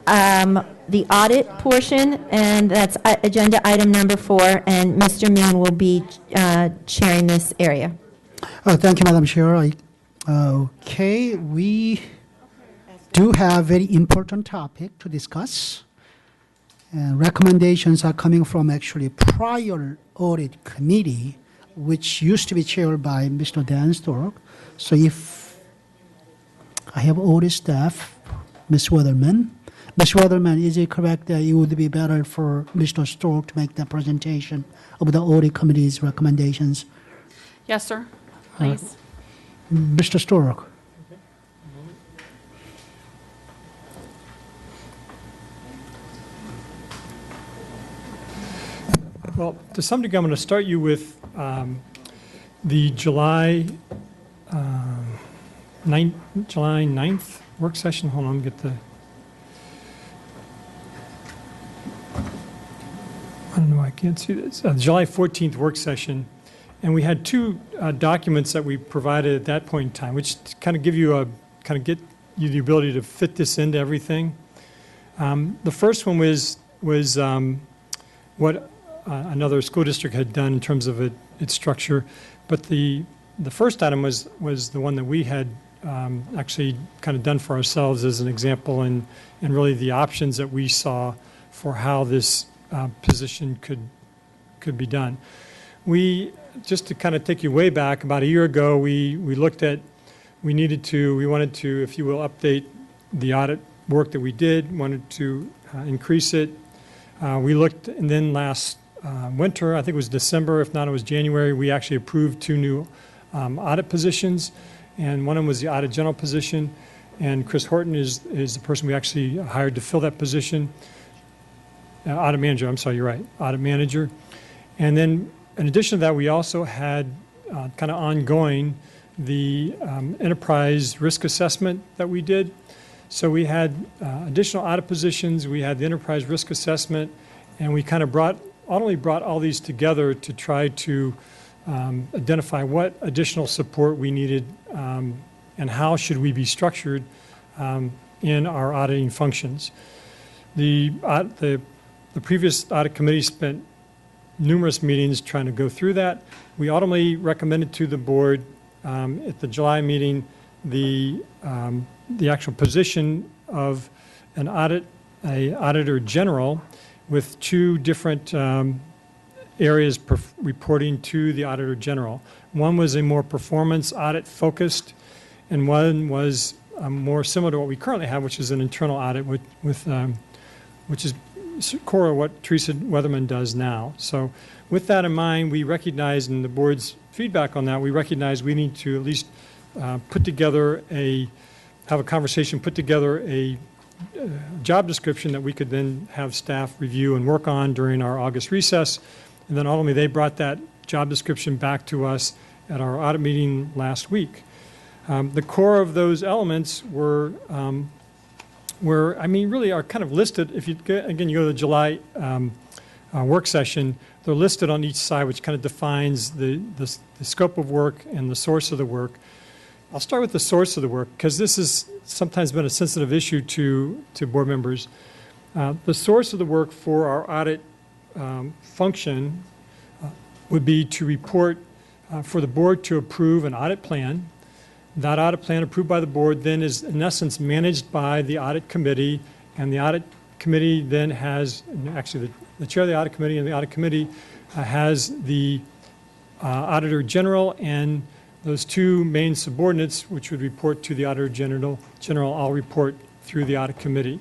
the audit portion, and that's agenda item number 4, and Mr. Moon will be chairing this area. Thank you, Madam Chair. Okay, we do have very important topic to discuss. And recommendations are coming from actually prior audit committee, which used to be chaired by Mr. Dan Stork. So if I have audit staff, Ms. Weatherman. Ms. Weatherman, is it correct that it would be better for Mr. Stork to make the presentation of the audit committee's recommendations? Yes, sir. Please. Mr. Stork. Well, to some degree, I'm going to start you with the July 9th work session. Hold on, let me get the... I don't know, I can't see this. July 14th work session. And we had two documents that we provided at that point in time, which kind of give you get you the ability to fit this into everything. The first one was what another school district had done in terms of its structure, but the first item was the one that we had actually kind of done for ourselves as an example, and really the options that we saw for how this position could be done. We, just to kind of take you way back, about a year ago, we looked at, we wanted to, if you will, update the audit work that we did, wanted to increase it. We looked, and then last winter, I think it was December, if not it was January, we actually approved 2 new audit positions, and one of them was the audit general position, and Chris Horton is the person we actually hired to fill that position. Audit manager, I'm sorry, you're right, audit manager. And then in addition to that, we also had kind of ongoing the enterprise risk assessment that we did. So we had additional audit positions, we had the enterprise risk assessment, and we kind of brought all these together to try to identify what additional support we needed and how should we be structured in our auditing functions. The previous audit committee spent numerous meetings trying to go through that. We ultimately recommended to the board at the July meeting the actual position of an auditor general with 2 different areas reporting to the auditor general. One was a more performance audit focused, and one was more similar to what we currently have, which is an internal audit which is core of what Teresa Weatherman does now. So with that in mind, we recognize, in the board's feedback on that, we recognize we need to at least put together have a conversation, put together a job description that we could then have staff review and work on during our August recess. And then ultimately they brought that job description back to us at our audit meeting last week. The core of those elements were, really are kind of listed. If you go to the July work session, they're listed on each side, which kind of defines the scope of work and the source of the work. I'll start with the source of the work, because this has sometimes been a sensitive issue to board members. The source of the work for our audit function would be to report for the board to approve an audit plan. That audit plan approved by the board then is in essence managed by the audit committee, and the audit committee then has, actually the chair of the audit committee and the audit committee has the auditor general and those 2 main subordinates, which would report to the auditor general, all report through the audit committee.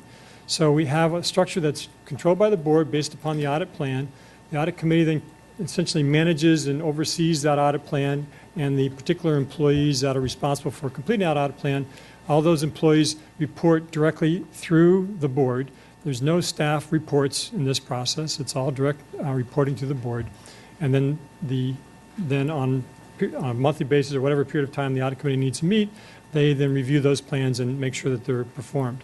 So we have a structure that's controlled by the board based upon the audit plan. The audit committee then essentially manages and oversees that audit plan, and the particular employees that are responsible for completing that audit plan, all those employees report directly through the board. There's no staff reports in this process. It's all direct reporting to the board. And then on a monthly basis or whatever period of time the audit committee needs to meet, they then review those plans and make sure that they're performed.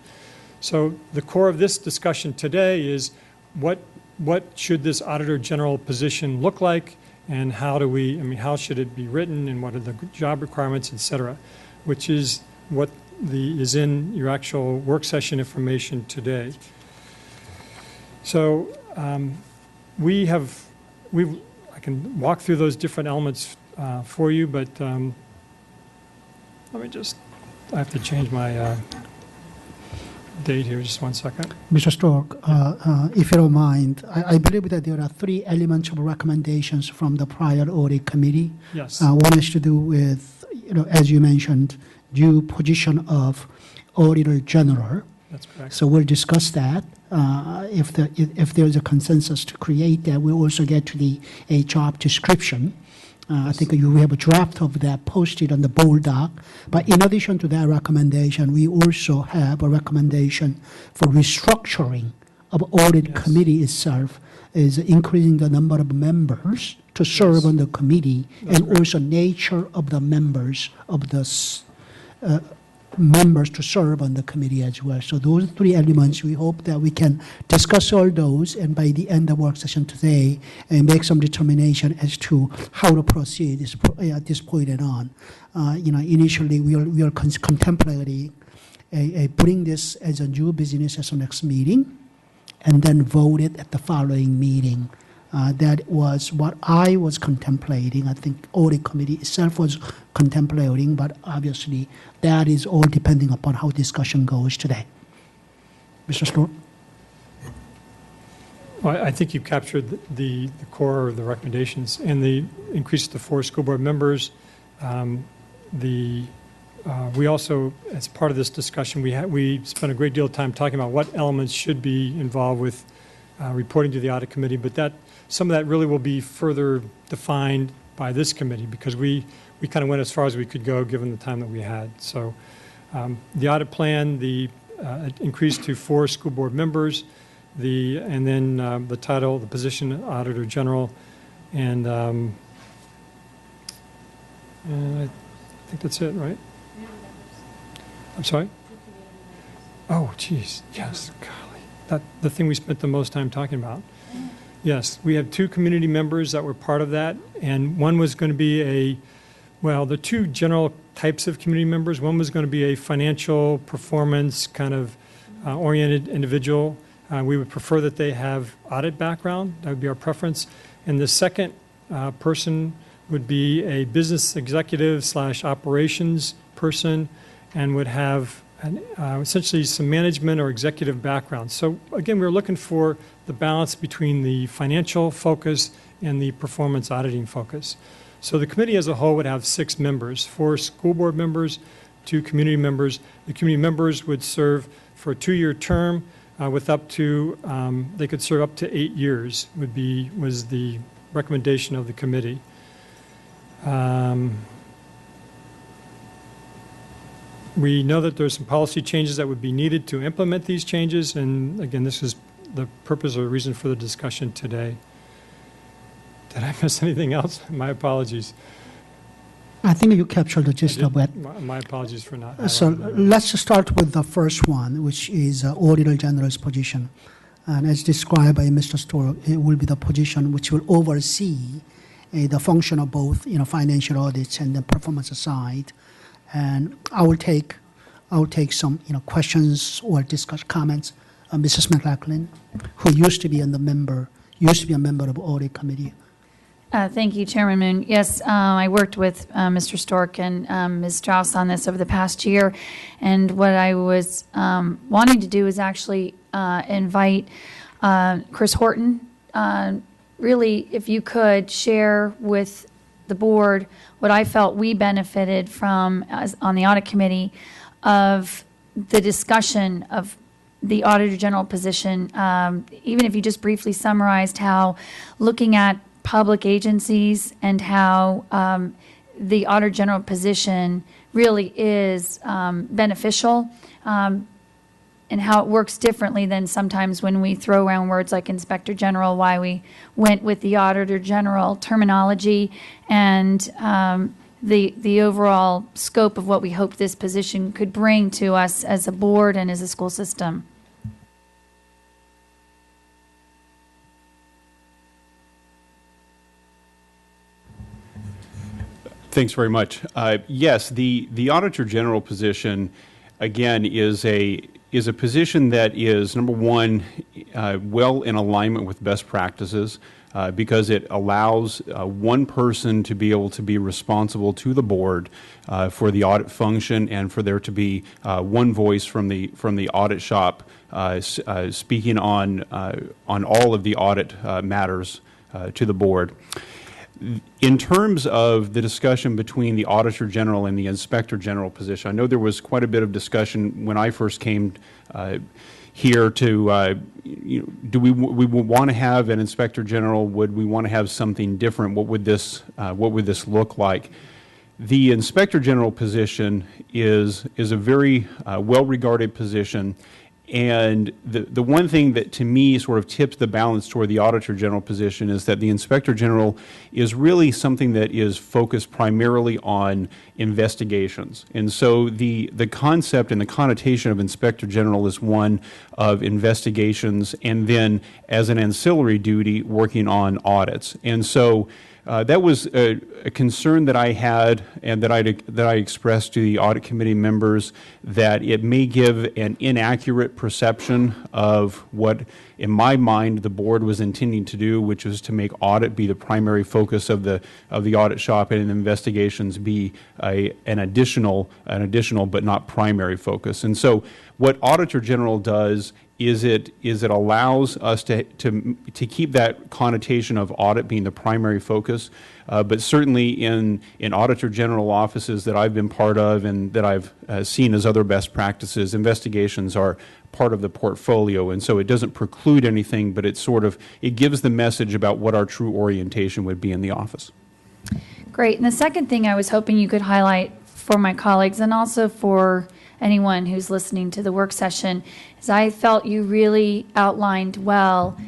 So the core of this discussion today is what should this auditor general position look like, and how should it be written, and what are the job requirements, et cetera, which is what is in your actual work session information today. So I can walk through those different elements for you, but I have to change my date here, just 1 second. Mr. Stork, if you don't mind, I believe that there are 3 elements of recommendations from the prior audit committee. Yes. One has to do with, as you mentioned, due position of Auditor General. That's correct. So we'll discuss that. If there's a consensus to create that, we'll also get to a job description. I think we have a draft of that posted on the board doc. But in addition to that recommendation, we also have a recommendation for restructuring of audit committee itself, is increasing the number of members to serve on the committee, and also nature of the members of the members to serve on the committee as well. So those 3 elements, we hope that we can discuss all those, and by the end of work session today, make some determination as to how to proceed at this point and on. Initially, we are contemplating putting this as a new business as the next meeting, and then vote it at the following meeting. That was what I was contemplating. I think audit committee itself was contemplating, but obviously that is all depending upon how discussion goes today. Mr. Stork? Well, I think you've captured the core of the recommendations, and the increase to 4 school board members. We also, as part of this discussion, we spent a great deal of time talking about what elements should be involved with reporting to the audit committee, but some of that really will be further defined by this committee, because we kind of went as far as we could go given the time that we had. So the audit plan, the increase to 4 school board members, and then the title, the position, Auditor General, and I think that's it, right? I'm sorry? Oh, geez, yes, golly. The thing we spent the most time talking about. Yes, we have 2 community members that were part of that, and one was going to be the 2 general types of community members. One was going to be a financial performance kind of oriented individual. We would prefer that they have audit background. That would be our preference. And the second person would be a business executive / operations person, and would have essentially some management or executive background. So again, we're looking for the balance between the financial focus and the performance auditing focus. So the committee as a whole would have 6 members, 4 school board members, 2 community members. The community members would serve for a 2-year term with up to, they could serve up to 8 years was the recommendation of the committee. We know that there's some policy changes that would be needed to implement these changes, and again, this is the purpose or reason for the discussion today. Did I miss anything else? My apologies. I think you captured the gist of it. My apologies for not. So highlighting that. let's start with the first one, which is Auditor General's position. And as described by Mr. Stork, it will be the position which will oversee the function of both financial audits and the performance side. And I will take some questions or discuss comments. Mrs. McLaughlin, who used to be a member of audit committee. Thank you, Chairman Moon. Yes, I worked with Mr. Stork and Ms. Strauss on this over the past year, and what I was wanting to do is actually invite Chris Horton. Really, if you could share with the board what I felt we benefited from on the audit committee of the discussion of the Auditor General position, even if you just briefly summarized how looking at public agencies and how the Auditor General position really is beneficial, and how it works differently than sometimes when we throw around words like Inspector General, why we went with the Auditor General terminology, and the overall scope of what we hope this position could bring to us as a board and as a school system. Thanks very much. Yes, the Auditor General position again, is a position that is, number one, well in alignment with best practices, because it allows one person to be able to be responsible to the board for the audit function, and for there to be one voice from the audit shop speaking on all of the audit matters to the board. In terms of the discussion between the Auditor General and the Inspector General position, I know there was quite a bit of discussion when I first came here to, do we want to have an Inspector General? Would we want to have something different? What would this look like? The Inspector General position is a very well-regarded position. And the one thing that to me sort of tips the balance toward the Auditor General position is that the Inspector General is really something that is focused primarily on investigations. And so the concept and the connotation of Inspector General is one of investigations, and then as an ancillary duty working on audits. And so that was a concern that I had, and that I expressed to the audit committee members, that it may give an inaccurate perception of what, in my mind, the board was intending to do, which was to make audit be the primary focus of the audit shop, and investigations be an additional but not primary focus. And so what Auditor General does is it allows us to keep that connotation of audit being the primary focus, but certainly in Auditor General offices that I've been part of and that I've seen as other best practices, investigations are part of the portfolio, and so it doesn't preclude anything, but it gives the message about what our true orientation would be in the office. Great. And the second thing I was hoping you could highlight for my colleagues, and also for anyone who's listening to the work session, is I felt you really outlined well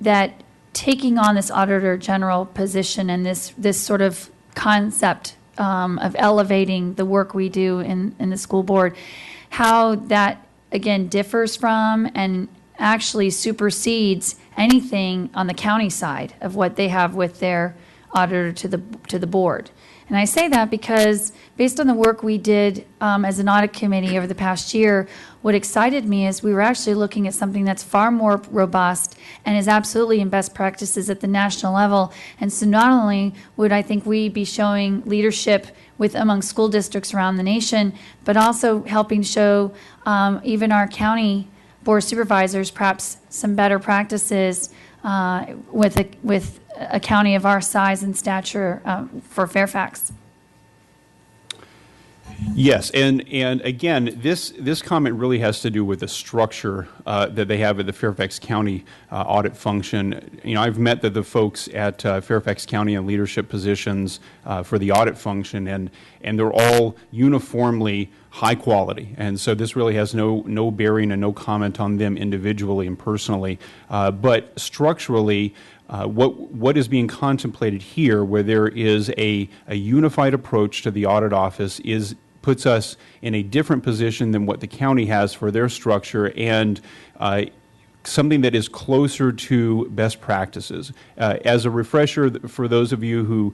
that taking on this Auditor General position and this sort of concept of elevating the work we do in the school board, how that, again, differs from and actually supersedes anything on the county side of what they have with their auditor to the board. And I say that because based on the work we did as an audit committee over the past year, what excited me is we were actually looking at something that's far more robust and is absolutely in best practices at the national level. And so not only would I think we be showing leadership among school districts around the nation, but also helping show even our county board of supervisors perhaps some better practices with a county of our size and stature for Fairfax. Yes, and again, this comment really has to do with the structure that they have at the Fairfax County audit function. I've met the folks at Fairfax County in leadership positions for the audit function, and they're all uniformly high quality. And so this really has no bearing and no comment on them individually and personally, but structurally. What is being contemplated here, where there is a unified approach to the audit office, puts us in a different position than what the county has for their structure, and something that is closer to best practices. As a refresher for those of you who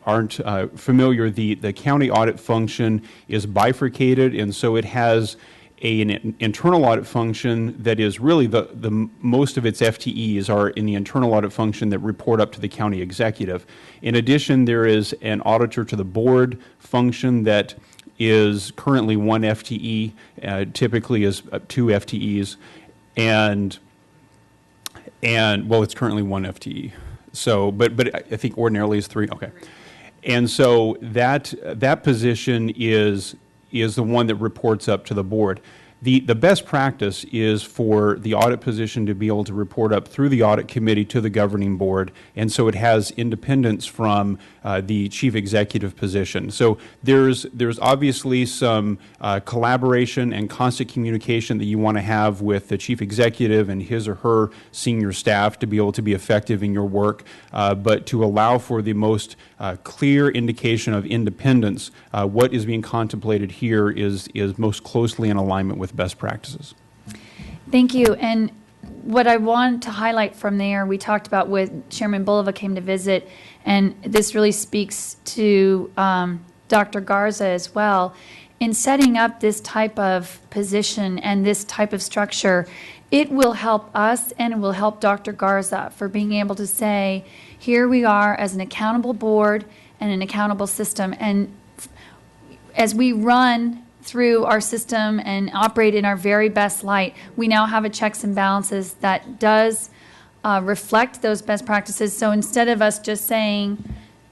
aren't familiar, the county audit function is bifurcated, and so it has an internal audit function that is really the most of its FTEs are in the internal audit function that report up to the county executive. In addition, there is an auditor to the board function that is currently 1 FTE, typically is 2 FTEs, and well, it's currently 1 FTE. So, but I think ordinarily is 3. Okay, and so that position is the one that reports up to the board. The best practice is for the audit position to be able to report up through the audit committee to the governing board, and so it has independence from the chief executive position. So there's obviously some collaboration and constant communication that you want to have with the chief executive and his or her senior staff to be able to be effective in your work, but to allow for the most clear indication of independence, what is being contemplated here is most closely in alignment with best practices. Thank you. And what I want to highlight from there, we talked about with Chairman Bulova came to visit, and this really speaks to Dr. Garza as well, in setting up this type of position and this type of structure, it will help us and it will help Dr. Garza for being able to say, here we are as an accountable board and an accountable system. And as we run through our system and operate in our very best light, we now have a checks and balances that does reflect those best practices. So instead of us just saying,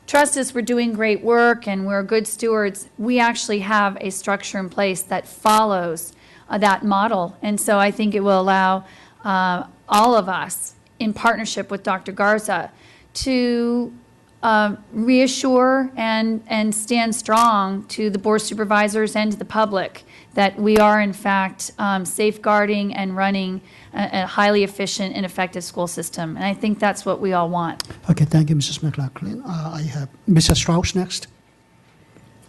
trust us, we're doing great work and we're good stewards, we actually have a structure in place that follows that model. And so I think it will allow all of us, in partnership with Dr. Garza, to reassure and stand strong to the board supervisors and to the public that we are in fact safeguarding and running a highly efficient and effective school system. And I think that's what we all want. Okay, thank you, Mrs. McLaughlin. I have Mrs. Strauss next.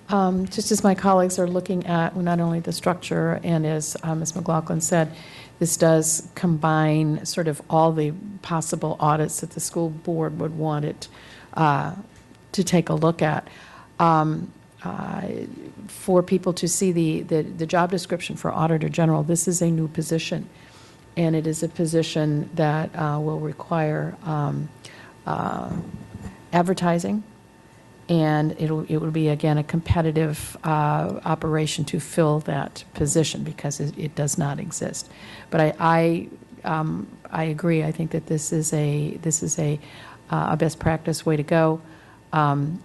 Just as my colleagues are looking at not only the structure, and as Ms. McLaughlin said, this does combine sort of all the possible audits that the school board would want it to take a look at. For people to see the job description for Auditor General, this is a new position, and it is a position that will require advertising, and it will be, again, a competitive operation to fill that position because it does not exist. But I agree. I think that this is a best practice way to go.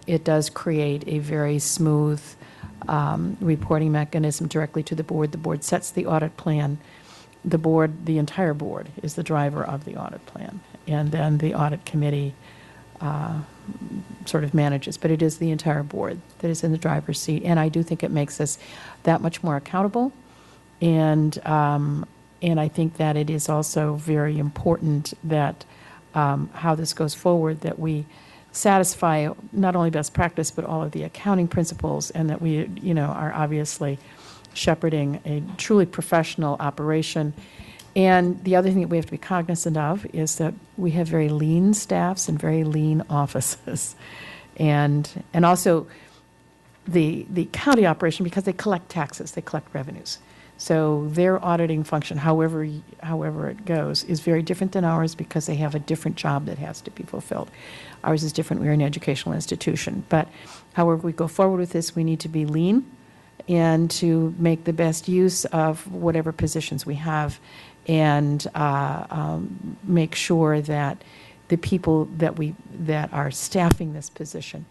It does create a very smooth reporting mechanism directly to the board. The board sets the audit plan. The entire board is the driver of the audit plan, and then the audit committee sort of manages. But it is the entire board that is in the driver's seat, and I do think it makes us that much more accountable. And I think that it is also very important that how this goes forward, that we satisfy not only best practice but all of the accounting principles, and that we are obviously shepherding a truly professional operation. And the other thing that we have to be cognizant of is that we have very lean staffs and very lean offices, and also the county operation, because they collect taxes, they collect revenues. So their auditing function, however it goes, is very different than ours because they have a different job that has to be fulfilled. Ours is different. We're an educational institution. But however we go forward with this, we need to be lean and to make the best use of whatever positions we have, and make sure that the people that are staffing this position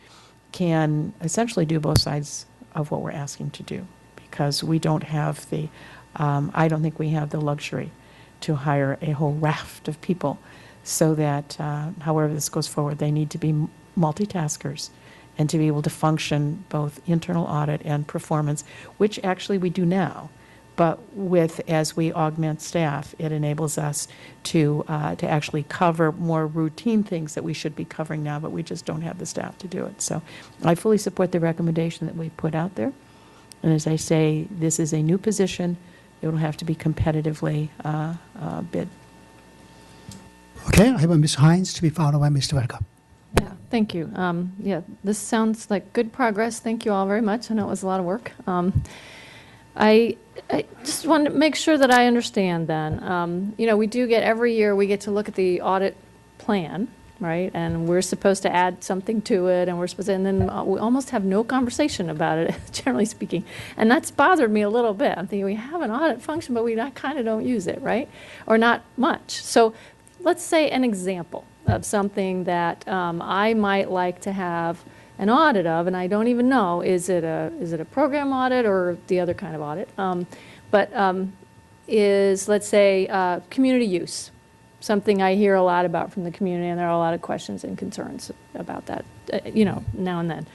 can essentially do both sides of what we're asking to do. Because we don't have I don't think we have the luxury to hire a whole raft of people, so that however this goes forward, they need to be multitaskers and to be able to function both internal audit and performance, which actually we do now. But as we augment staff, it enables us to actually cover more routine things that we should be covering now, but we just don't have the staff to do it. So I fully support the recommendation that we put out there. And as I say, this is a new position. It will have to be competitively bid. Okay, I have Ms. Hines to be followed by Mr. Verga. Yeah, thank you. Yeah, this sounds like good progress. Thank you all very much. I know it was a lot of work. I just want to make sure that I understand then. We do get, every year, we get to look at the audit plan, right? And we're supposed to add something to it, and and then we almost have no conversation about it, generally speaking. And that's bothered me a little bit. I'm thinking we have an audit function, but we kind of don't use it, right? Or not much. So let's say an example of something that I might like to have an audit of, and I don't even know, is it a program audit or the other kind of audit? Is, let's say, community use. Something I hear a lot about from the community, and there are a lot of questions and concerns about that, now and then.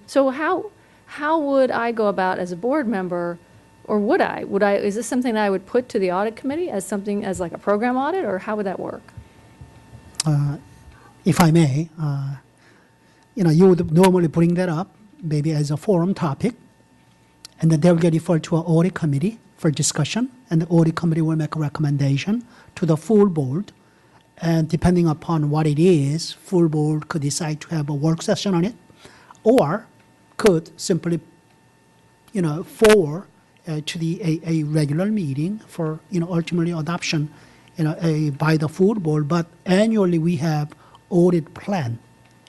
So how would I go about as a board member, or would I, is this something that I would put to the audit committee as like a program audit, or how would that work? If I may, you would normally bring that up maybe as a forum topic, and then they'll get referred to an audit committee for discussion, and the audit committee will make a recommendation to the full board, and depending upon what it is, full board could decide to have a work session on it, or could simply forward to a regular meeting for, ultimately adoption, by the full board. But annually we have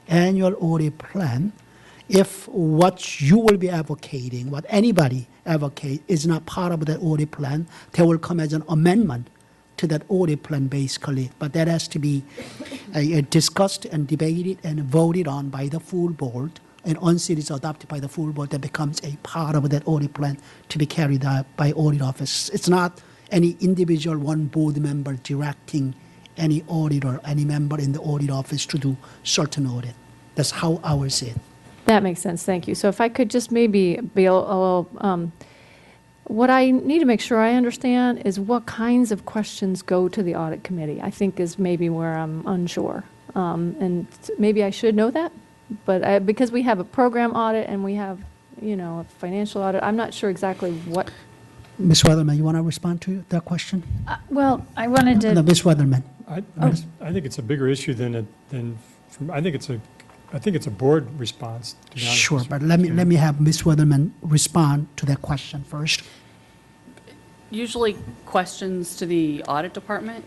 annual audit plan. If what you will be advocating, what anybody advocate is not part of that audit plan, they will come as an amendment to that audit plan basically. But that has to be discussed and debated and voted on by the full board. And once it is adopted by the full board, that becomes a part of that audit plan to be carried out by audit office. It's not any individual one board member directing any auditor, any member in the audit office to do certain audit. That's how ours is. That makes sense, thank you. So if I could just maybe be a little, what I need to make sure I understand is what kinds of questions go to the audit committee, I think is maybe where I'm unsure. And maybe I should know that, but because we have a program audit and we have, a financial audit, I'm not sure exactly what. Ms. Weatherman, you want to respond to that question? Well, I wanted No, to, Ms. Weatherman. I think it's a bigger issue I think it's a board response. To be honest, Sure, Mr. but let me Chairman. have Ms. Weatherman respond to that question first. Usually questions to the audit department,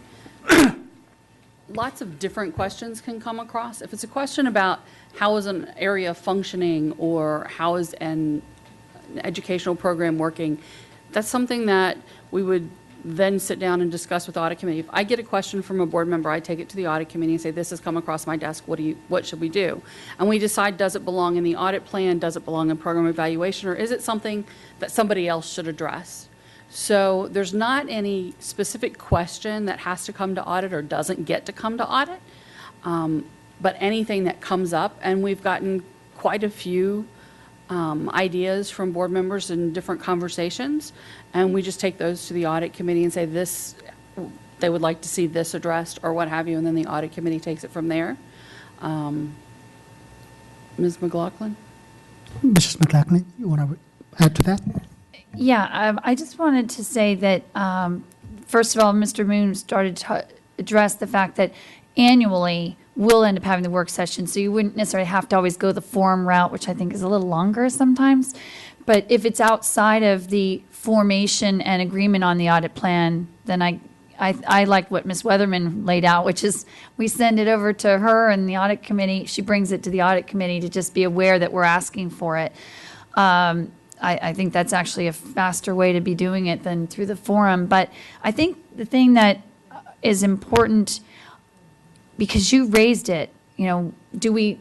lots of different questions can come across. If it's a question about how is an area functioning or how is an educational program working, that's something that we would then sit down and discuss with the audit committee. If I get a question from a board member, I take it to the audit committee and say, this has come across my desk, what should we do? And we decide, does it belong in the audit plan? Does it belong in program evaluation? Or is it something that somebody else should address? So there's not any specific question that has to come to audit or doesn't get to come to audit, but anything that comes up, and we've gotten quite a few ideas from board members in different conversations, and we just take those to the audit committee and say this, they would like to see this addressed or what have you, and then the audit committee takes it from there. Ms. McLaughlin? Mrs. McLaughlin, you want to add to that? yeah, I just wanted to say that, first of all, Mr. Moon started to address the fact that annually we'll end up having the work session, so you wouldn't necessarily have to always go the forum route, which I think is a little longer sometimes. But if it's outside of the formation and agreement on the audit plan, then I like what Ms. Weatherman laid out, which is we send it over to her and the audit committee. She brings it to the audit committee to just be aware that we're asking for it. I think that's actually a faster way to be doing it than through the forum. But I think the thing that is important, because you raised it, do we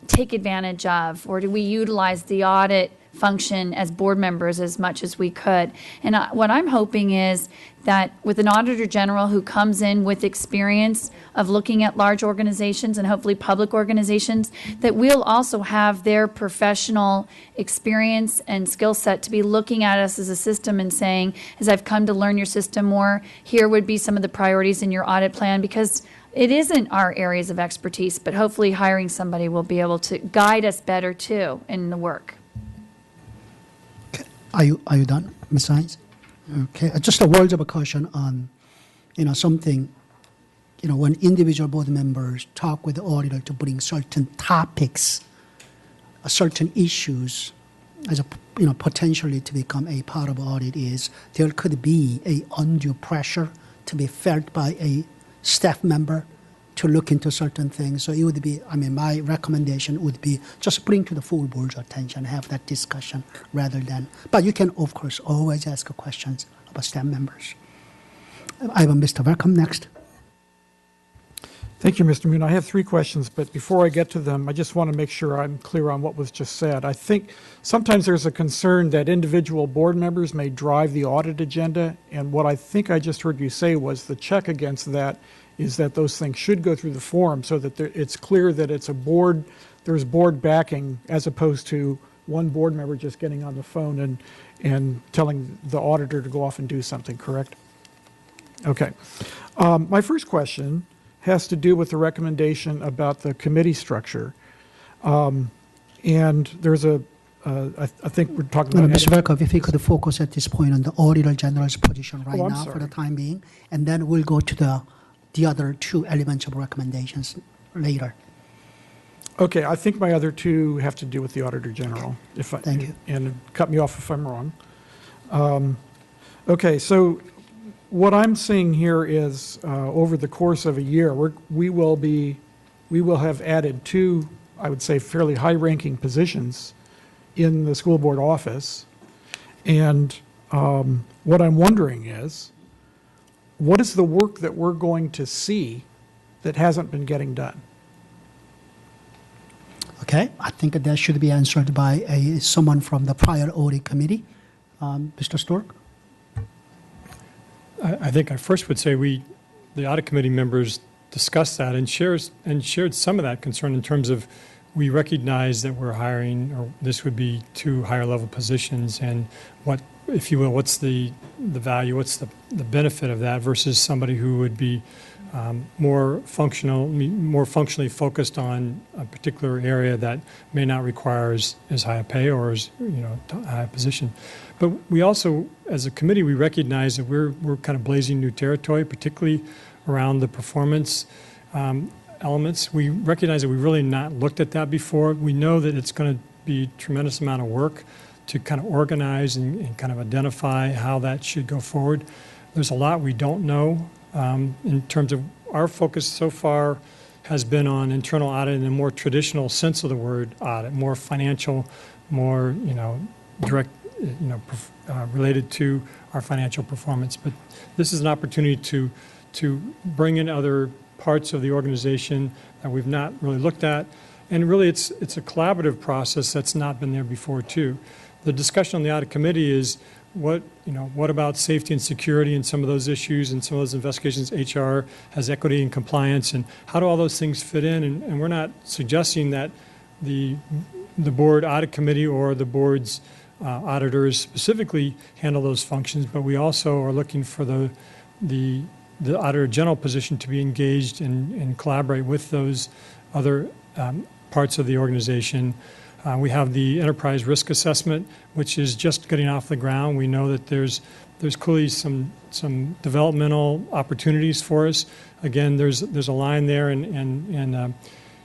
take advantage of, or do we utilize the audit function as board members as much as we could? And what I'm hoping is that with an auditor general who comes in with experience of looking at large organizations and hopefully public organizations, that we'll also have their professional experience and skill set to be looking at us as a system and saying, as I've come to learn your system more, here would be some of the priorities in your audit plan, because it isn't our areas of expertise, but hopefully hiring somebody will be able to guide us better too in the work. Are you done, Ms. Hines? Okay, just a word of a caution on, something, when individual board members talk with the auditor to bring certain topics, certain issues, as a, potentially to become a part of audit, is there could be a undue pressure to be felt by a staff member to look into certain things. So it would be, my recommendation would be just bring to the full board's attention, have that discussion rather than, but you can, of course, always ask questions about staff members. I have Mr. Welcome next. Thank you, Mr. Moon. I have 3 questions, but before I get to them, I just want to make sure I'm clear on what was just said. I think sometimes there's a concern that individual board members may drive the audit agenda, and what I think I just heard you say was the check against that is that those things should go through the forum so that it's clear that it's a board, there's board backing, as opposed to one board member just getting on the phone and telling the auditor to go off and do something, correct? Okay. My first question has to do with the recommendation about the committee structure. And there's I think we're talking about... Mr. Verkov, if you could focus at this point on the Auditor General's position right I'm now for the sorry. time being, and then we'll go to the other 2 elements of recommendations later. Okay, I think my other two have to do with the Auditor General. If I, Thank you. And cut me off if I'm wrong. Okay, so what I'm seeing here is over the course of a year, we will have added two, I would say, fairly high-ranking positions in the school board office. And what I'm wondering is, what is the work that we're going to see that hasn't been getting done? Okay, I think that should be answered by someone from the prior audit committee. Mr. Stork? I think I first would say the audit committee members discussed that and shared some of that concern in terms of we recognize that we're hiring, or this would be two higher level positions, and what, if you will, what's the value, what's the benefit of that versus somebody who would be more functionally focused on a particular area that may not require as high a pay or as high a position. But we also, as a committee, we recognize that we're kind of blazing new territory, particularly around the performance elements. We recognize that we've really not looked at that before. We know that it's going to be a tremendous amount of work to kind of organize and kind of identify how that should go forward. There's a lot we don't know. In terms of our focus so far has been on internal audit in a more traditional sense of the word audit, more financial, more direct, related to our financial performance. But this is an opportunity to bring in other parts of the organization that we've not really looked at, and really it's a collaborative process that's not been there before too. The discussion on the audit committee is what about safety and security and some of those issues and some of those investigations. HR has equity and compliance, and how do all those things fit in? And we're not suggesting that the board audit committee or the board's auditors specifically handle those functions, but we also are looking for the auditor general position to be engaged and collaborate with those other parts of the organization. We have the enterprise risk assessment, which is just getting off the ground. We know that there's clearly some developmental opportunities for us. Again, there's a line there, and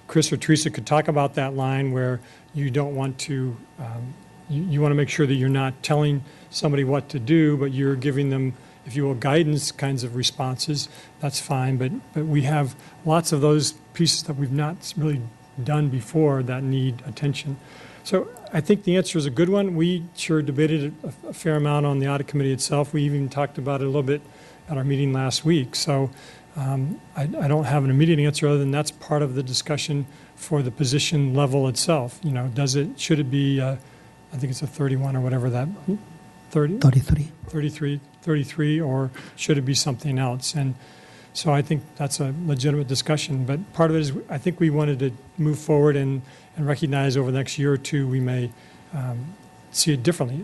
Chris or Teresa could talk about that line where you don't want to, you want to make sure that you're not telling somebody what to do, but you're giving them, if you will, guidance kinds of responses. That's fine, but we have lots of those pieces that we've not really done before that need attention. So I think the answer is a good one. We sure debated a fair amount on the audit committee itself. We even talked about it a little bit at our meeting last week. So I don't have an immediate answer other than that's part of the discussion for the position level itself. Should it be, I think it's a 31 or whatever that, 33, or should it be something else? And so I think that's a legitimate discussion, but part of it is I think we wanted to move forward and recognize over the next year or two we may see it differently,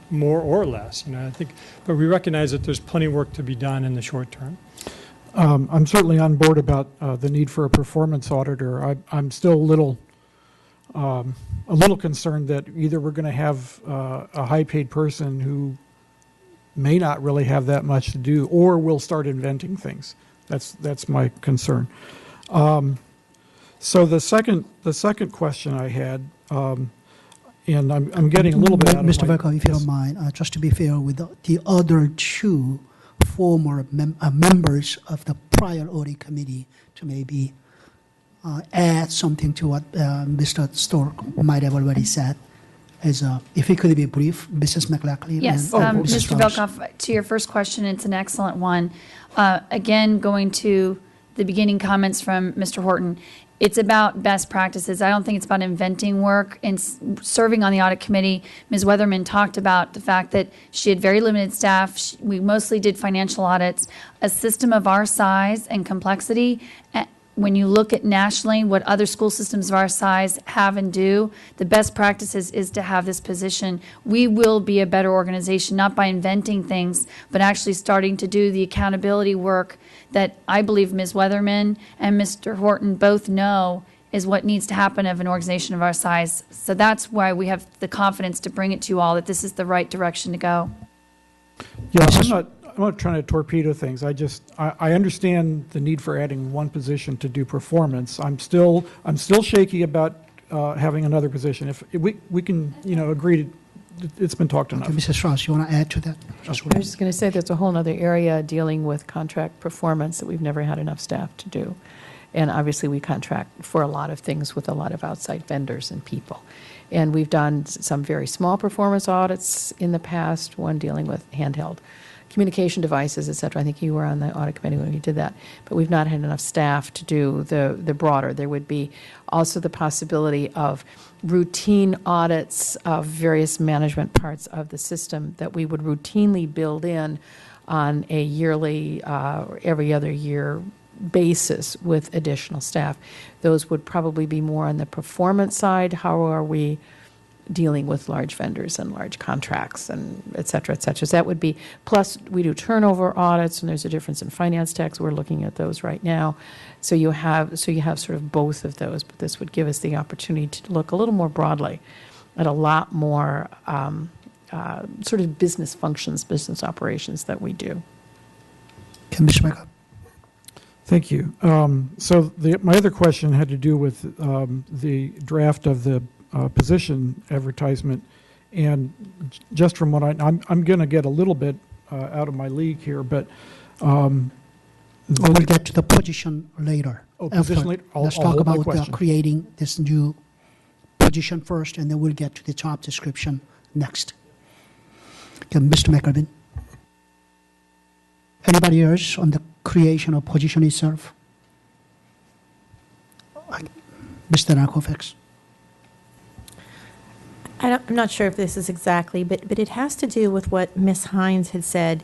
more or less. I think, but we recognize that there's plenty of work to be done in the short term. I'm certainly on board about the need for a performance auditor. I'm still a little concerned that either we're going to have a high-paid person who may not really have that much to do, or we'll start inventing things. That's my concern. So the second question I had, and I'm getting a little bit out of Mr. my... Velko, if you don't mind, just to be fair with the other two former members of the prior audit committee to maybe add something to what Mr. Stork might have already said. If it could be brief, Mrs. McLaughlin. Yes, and Mr. Strauss. Velkoff, to your first question, it's an excellent one. Again, going to the beginning comments from Mr. Horton, it's about best practices. I don't think it's about inventing work. In serving on the audit committee, Ms. Weatherman talked about the fact that she had very limited staff. We mostly did financial audits. A system of our size and complexity, when you look at nationally what other school systems of our size have and do, the best practices is to have this position. We will be a better organization, not by inventing things, but actually starting to do the accountability work that I believe Ms. Weatherman and Mr. Horton both know is what needs to happen of an organization of our size. So that's why we have the confidence to bring it to you all, that this is the right direction to go. Yeah, I'm not trying to torpedo things. I understand the need for adding one position to do performance. I'm still shaky about having another position. If we can, agree to, it's been talked enough. Okay, Mrs. Strauss, you want to add to that? I was just going to say, there's a whole other area dealing with contract performance that we've never had enough staff to do. And obviously, we contract for a lot of things with a lot of outside vendors and people. And we've done some very small performance audits in the past, one dealing with handheld communication devices, et cetera. I think you were on the audit committee when we did that. But we've not had enough staff to do the broader. There would be also the possibility of routine audits of various management parts of the system that we would routinely build in on a yearly or every other year basis with additional staff. Those would probably be more on the performance side. How are we dealing with large vendors and large contracts and et cetera, et cetera. So that would be, plus we do turnover audits, and there's a difference in finance tax. We're looking at those right now. So you have sort of both of those, but this would give us the opportunity to look a little more broadly at a lot more sort of business functions, business operations that we do. Okay, Mr. Becker. Thank you. So my other question had to do with the draft of the position advertisement, and just from what I'm going to get a little bit out of my league here, but We'll get to the position later. Oh, position later? Let's I'll talk hold my about question. creating this new position first, and then we'll get to the job description next. Okay, Mr. McAlvin. Anybody else on the creation of position itself? Mr. Narcofax. I'm not sure if this is exactly, but it has to do with what Ms. Hines had said,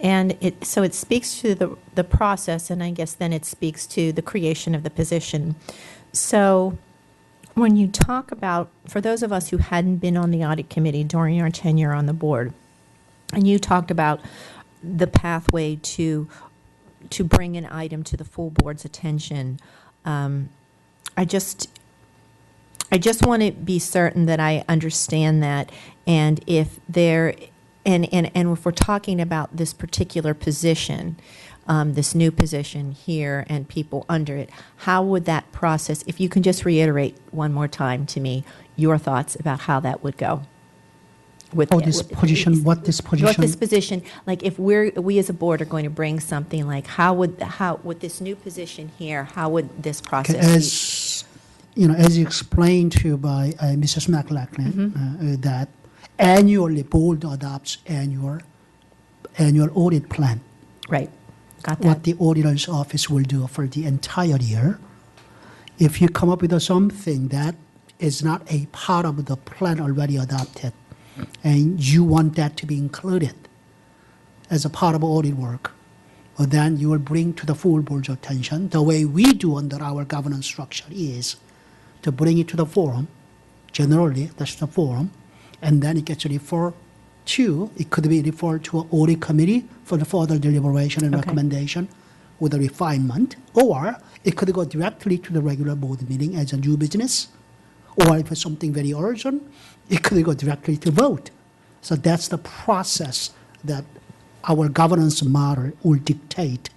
and it speaks to the process, and I guess then it speaks to the creation of the position. So when you talk about, for those of us who hadn't been on the audit committee during our tenure on the board, and you talked about the pathway to bring an item to the full board's attention, I just want to be certain that I understand that, and if there, and if we're talking about this particular position, this new position here and people under it, how would that process, if you can just reiterate one more time to me, your thoughts about how that would go? With This position, what this position, like if we as a board are going to bring something, like how would this new position here, how would this process be? As explained to you by Mrs. McLachlan, that annually board adopts annual audit plan. Right, got that. What the auditor's office will do for the entire year. If you come up with something that is not a part of the plan already adopted, and you want that to be included as a part of audit work, well, then you will bring to the full board's attention. The way we do under our governance structure is to bring it to the forum. Generally, that's the forum, and then it gets referred to, it could be referred to an audit committee for the further deliberation and recommendation with a refinement, or it could go directly to the regular board meeting as a new business, or if it's something very urgent, it could go directly to vote. So that's the process that our governance model will dictate.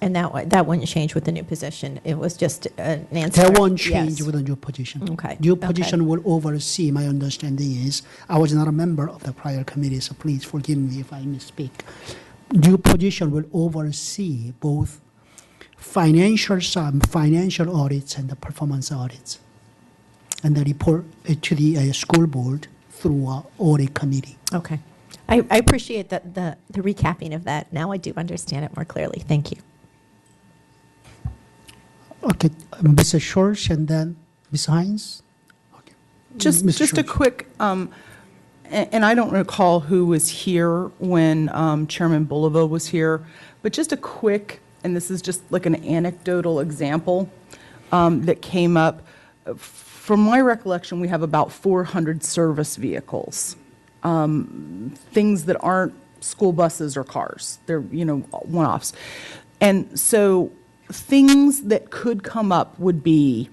And that wouldn't change with the new position. It was just an answer. That won't change Yes. with a new position. Okay. New Okay. position will oversee, my understanding is, I was not a member of the prior committee, so please forgive me if I misspeak. New position will oversee both financial audits and the performance audits, and the report to the school board through audit committee. Okay. I appreciate the recapping of that. Now I do understand it more clearly. Thank you. Okay, Mrs. Schwartz and then Ms. Hines. Okay. Just Ms. a Schwartz. quick, and I don't recall who was here when Chairman Boliveau was here, but just a quick, and this is just like an anecdotal example that came up. From my recollection, we have about 400 service vehicles, things that aren't school buses or cars. They're, one-offs. And so things that could come up would be,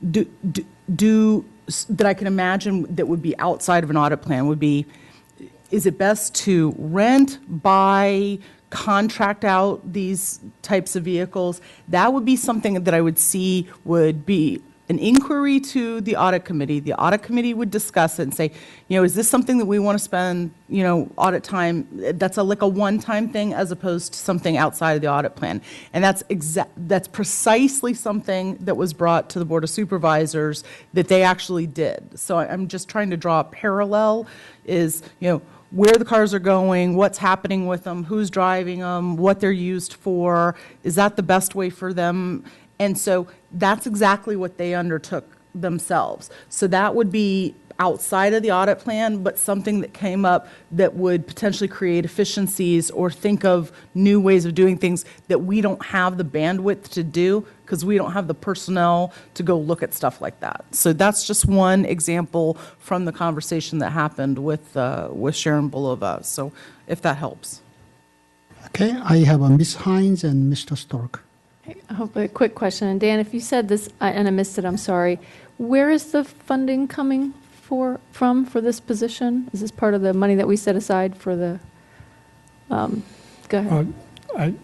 that I can imagine that would be outside of an audit plan would be, is it best to rent, buy, contract out these types of vehicles? That would be something that I would see would be an inquiry to the audit committee. The audit committee would discuss it and say, is this something that we want to spend, audit time, that's like a one-time thing as opposed to something outside of the audit plan. And that's precisely something that was brought to the Board of Supervisors that they actually did. So I'm just trying to draw a parallel is, where the cars are going, what's happening with them, who's driving them, what they're used for, is that the best way for them? And so that's exactly what they undertook themselves. So that would be outside of the audit plan, but something that came up that would potentially create efficiencies or think of new ways of doing things that we don't have the bandwidth to do because we don't have the personnel to go look at stuff like that. So that's just one example from the conversation that happened with Sharon Bulova. So if that helps. Okay, I have Ms. Hines and Mr. Stork. I hope a quick question. And Dan, if you said this and I missed it, I'm sorry. Where is the funding coming from for this position? Is this part of the money that we set aside for the? Go ahead.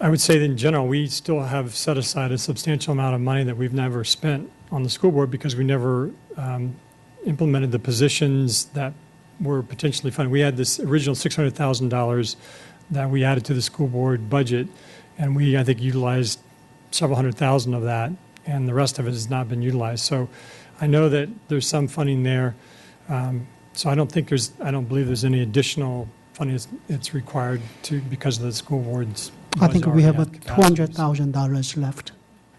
I would say that in general, we still have set aside a substantial amount of money that we've never spent on the school board because we never implemented the positions that were potentially funded. We had this original $600,000 that we added to the school board budget. And we, I think, utilized several hundred thousand of that, and the rest of it has not been utilized. So I know that there's some funding there. So I don't believe there's any additional funding that's required because of the school board's. I think we have $200,000 $200,000 left.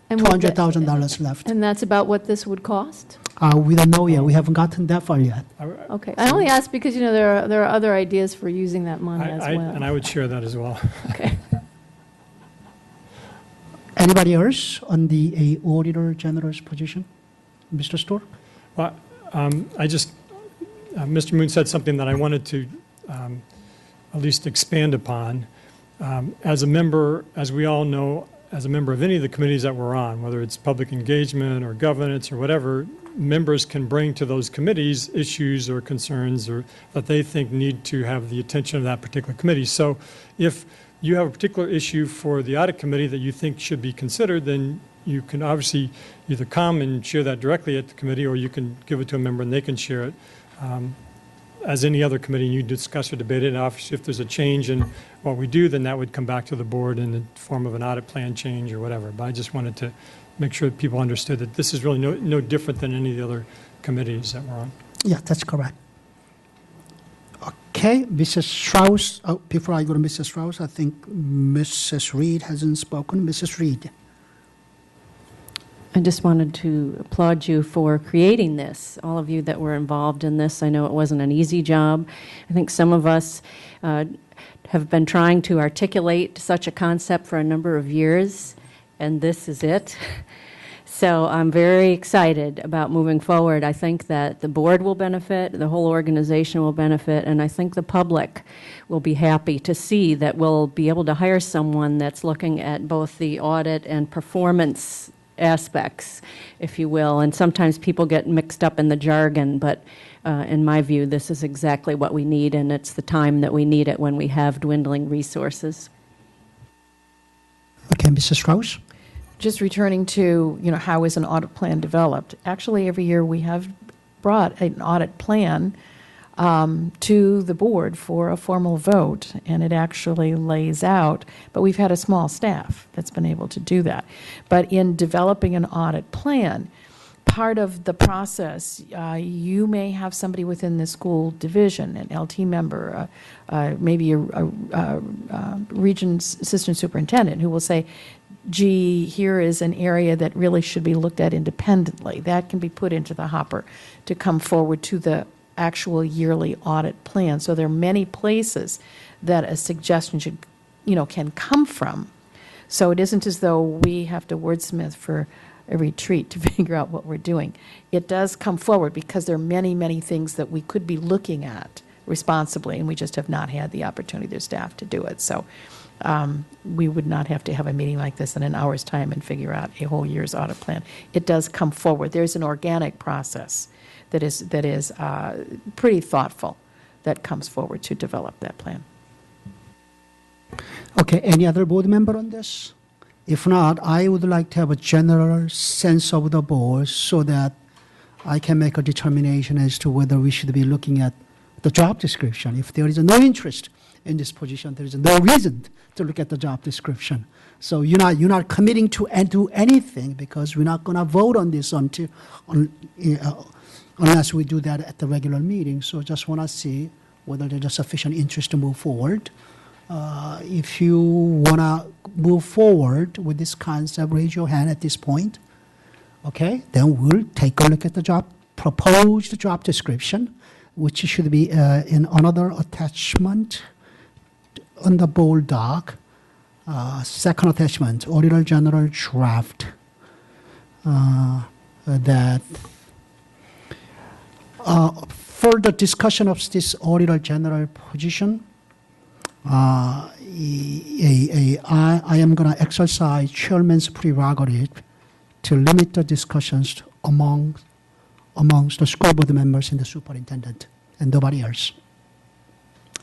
And $200,000 left. And that's about what this would cost? We don't know yet. We haven't gotten that far yet. Okay. I only ask because, there are other ideas for using that money as well. And I would share that as well. Okay. Anybody else on the Auditor General's position? Mr. Stork? Well, Mr. Moon said something that I wanted to at least expand upon. As a member, as we all know, as a member of any of the committees that we're on, whether it's public engagement or governance or whatever, members can bring to those committees issues or concerns or that they think need to have the attention of that particular committee. So if you have a particular issue for the audit committee that you think should be considered, then you can obviously either come and share that directly at the committee, or you can give it to a member and they can share it. As any other committee, you discuss or debate it. And obviously, if there's a change in what we do, then that would come back to the board in the form of an audit plan change or whatever. But I just wanted to make sure that people understood that this is really no different than any of the other committees that we're on. Yeah, that's correct. Okay, Mrs. Strauss. Oh, before I go to Mrs. Strauss, I think Mrs. Reed hasn't spoken. Mrs. Reed. I just wanted to applaud you for creating this, all of you that were involved in this. I know it wasn't an easy job. I think some of us have been trying to articulate such a concept for a number of years, and this is it. So I'm very excited about moving forward. I think that the board will benefit, the whole organization will benefit, and I think the public will be happy to see that we'll be able to hire someone that's looking at both the audit and performance aspects, if you will. And sometimes people get mixed up in the jargon, but in my view, this is exactly what we need, and it's the time that we need it when we have dwindling resources. Okay, Mrs. Strauss. Just returning to, how is an audit plan developed? Actually, every year we have brought an audit plan to the board for a formal vote, and it actually lays out, but we've had a small staff that's been able to do that. But in developing an audit plan, part of the process, you may have somebody within the school division, an LT member, maybe a region's assistant superintendent, who will say, gee, here is an area that really should be looked at independently. That can be put into the hopper to come forward to the actual yearly audit plan. So there are many places that a suggestion should, can come from. So it isn't as though we have to wordsmith for a retreat to figure out what we're doing. It does come forward because there are many, many things that we could be looking at responsibly, and we just have not had the opportunity, their staff, to do it. So we would not have to have a meeting like this in an hour's time and figure out a whole year's audit plan. It does come forward. There's an organic process that is pretty thoughtful that comes forward to develop that plan. Okay, any other board member on this? If not, I would like to have a general sense of the board so that I can make a determination as to whether we should be looking at the job description. If there is no interest in this position, there is no reason to look at the job description. So you're not committing to do anything because we're not going to vote on this unless we do that at the regular meeting. So just want to see whether there's sufficient interest to move forward. If you want to move forward with this concept, raise your hand at this point. Okay, then we'll take a look at the proposed job description, which should be in another attachment on the board doc. Second attachment, Auditor General draft. Further discussion of this Auditor General position. I am going to exercise chairman's prerogative to limit the discussions amongst the school board members and the superintendent and nobody else.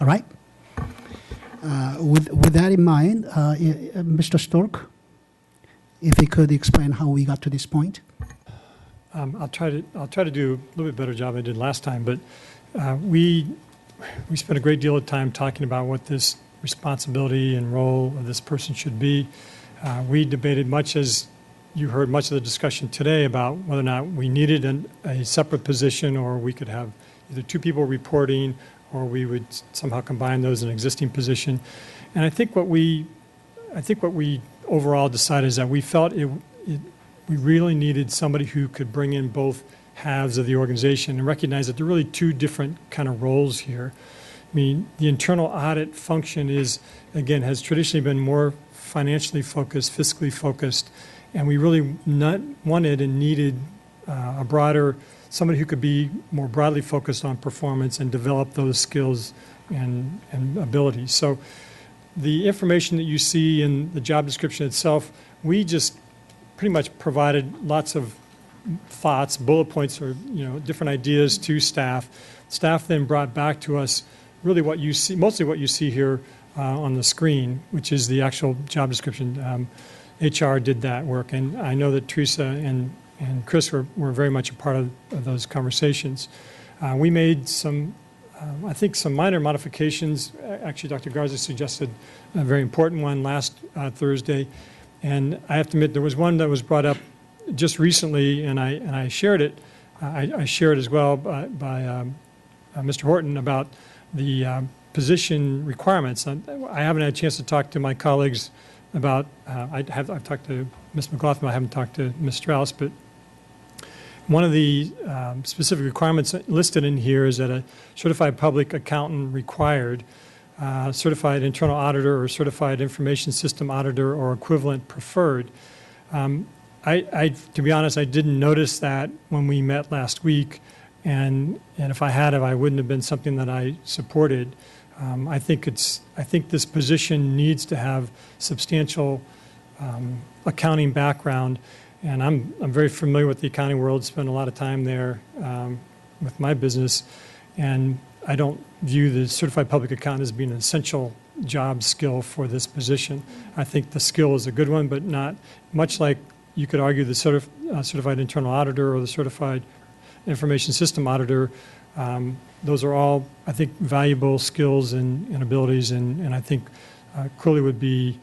All right? With that in mind, Mr. Stork, if you could explain how we got to this point. I'll try to do a little bit better job than I did last time, but we spent a great deal of time talking about what this responsibility and role of this person should be. We debated much, as you heard much of the discussion today, about whether or not we needed a separate position, or we could have either two people reporting, or we would somehow combine those in an existing position. And I think what we overall decided is that we felt we really needed somebody who could bring in both halves of the organization and recognize that there are really two different kind of roles here. I mean, the internal audit function has traditionally been more financially focused, fiscally focused, and we really wanted and needed somebody who could be more broadly focused on performance and develop those skills and abilities. So the information that you see in the job description itself, we just pretty much provided lots of thoughts, bullet points, or different ideas to staff. Staff then brought back to us really what you see, mostly what you see here on the screen, which is the actual job description. HR did that work, and I know that Teresa and Chris were very much a part of those conversations. We made some minor modifications. Actually, Dr. Garza suggested a very important one last Thursday, and I have to admit there was one that was brought up just recently, and I shared it. I shared as well by Mr. Horton about the position requirements. I haven't had a chance to talk to my colleagues about. I've talked to Ms. McLaughlin. I haven't talked to Ms. Strauss, but one of the specific requirements listed in here is that a certified public accountant required, certified internal auditor or certified information system auditor or equivalent preferred. To be honest, I didn't notice that when we met last week, and if I had, I wouldn't have been something that I supported. I think this position needs to have substantial accounting background, and I'm very familiar with the accounting world. Spent a lot of time there with my business, and I don't view the certified public accountant as being an essential job skill for this position. I think the skill is a good one, but not much like you could argue the certified internal auditor or the certified information system auditor. Those are all, I think, valuable skills and abilities, and I think clearly would be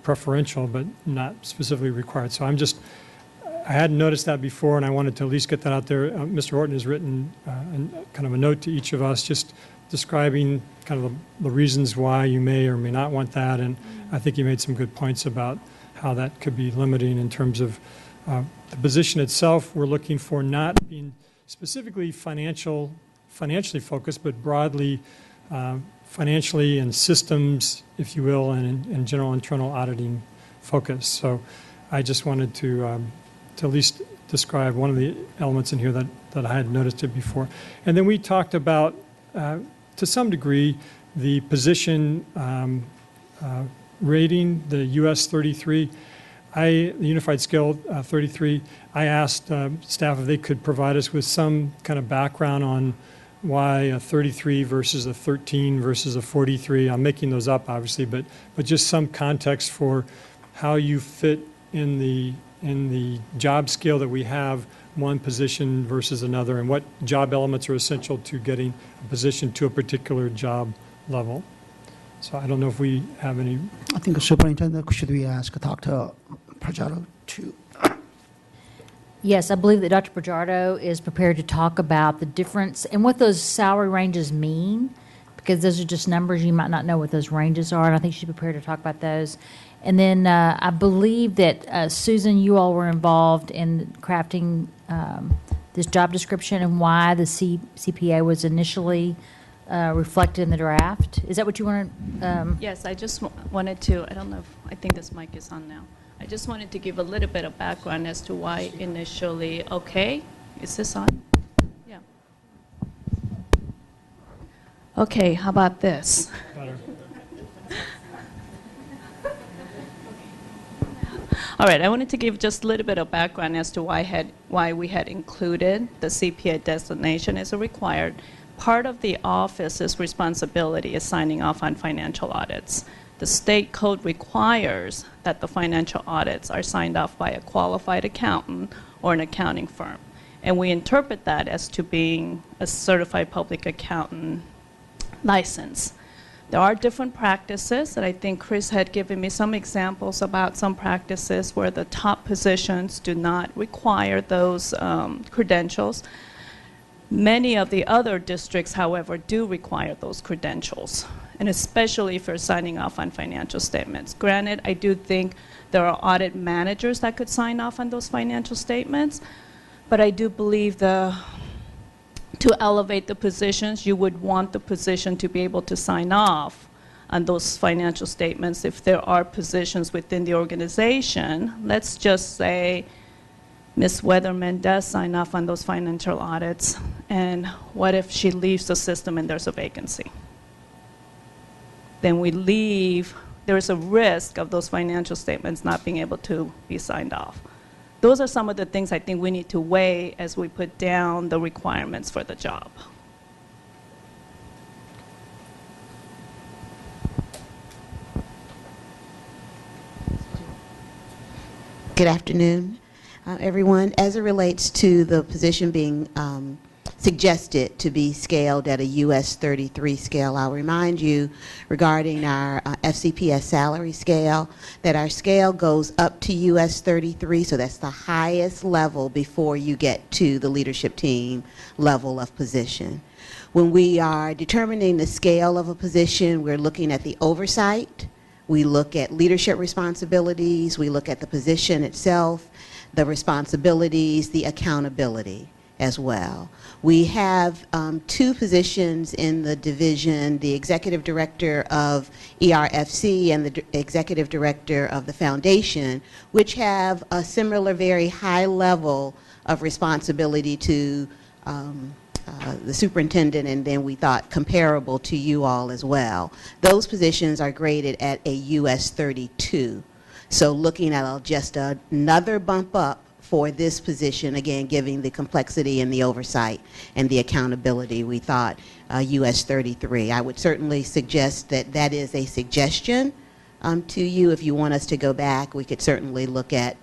preferential, but not specifically required. So I hadn't noticed that before, and I wanted to at least get that out there. Mr. Horton has written kind of a note to each of us, just describing kind of the reasons why you may or may not want that, and I think he made some good points about how that could be limiting in terms of the position itself. We're looking for not being specifically financially focused, but broadly financially and systems, if you will, and in general internal auditing focus. So I just wanted to at least describe one of the elements in here that I had noticed it before. And then we talked about, to some degree, the position rating, the US 33. The Unified Scale 33, I asked staff if they could provide us with some kind of background on why a 33 versus a 13 versus a 43. I'm making those up, obviously, but just some context for how you fit in the job scale that we have, one position versus another, and what job elements are essential to getting a position to a particular job level. So I don't know if we have any. I think Superintendent, should we ask Dr. Prajado to? Yes, I believe that Dr. Pajardo is prepared to talk about the difference and what those salary ranges mean, because those are just numbers. You might not know what those ranges are, and I think she's prepared to talk about those. And then I believe that, Susan, you all were involved in crafting this job description and why the CPA was initially reflected in the draft. Is that what you wanted? Yes, I just wanted to, I don't know if, I think this mic is on now. I just wanted to give a little bit of background as to why initially, okay, is this on? Yeah. Okay, how about this? Better. All right, I wanted to give just a little bit of background as to why we had included the CPA designation as a required. Part of the office's responsibility is signing off on financial audits. The state code requires that the financial audits are signed off by a qualified accountant or an accounting firm. And we interpret that as to being a certified public accountant license. There are different practices that I think Chris had given me some examples about some practices where the top positions do not require those credentials. Many of the other districts, however, do require those credentials, and especially if you're signing off on financial statements. Granted, I do think there are audit managers that could sign off on those financial statements, but I do believe to elevate the positions, you would want the position to be able to sign off on those financial statements if there are positions within the organization. Let's just say Ms. Weatherman does sign off on those financial audits, and what if she leaves the system and there's a vacancy? Then we leave, there's a risk of those financial statements not being able to be signed off. Those are some of the things I think we need to weigh as we put down the requirements for the job. Good afternoon, everyone. As it relates to the position being suggested to be scaled at a US 33 scale, I'll remind you regarding our FCPS salary scale that our scale goes up to US 33, so that's the highest level before you get to the leadership team level of position. When we are determining the scale of a position, we're looking at the oversight, we look at leadership responsibilities, we look at the position itself, the responsibilities, the accountability as well. We have two positions in the division, the executive director of ERFC and the executive director of the foundation, which have a similar very high level of responsibility to the superintendent, and then we thought comparable to you all as well. Those positions are graded at a US 32. So looking at just another bump up for this position, again, giving the complexity and the oversight and the accountability, we thought US 33. I would certainly suggest that that is a suggestion to you. If you want us to go back, we could certainly look at,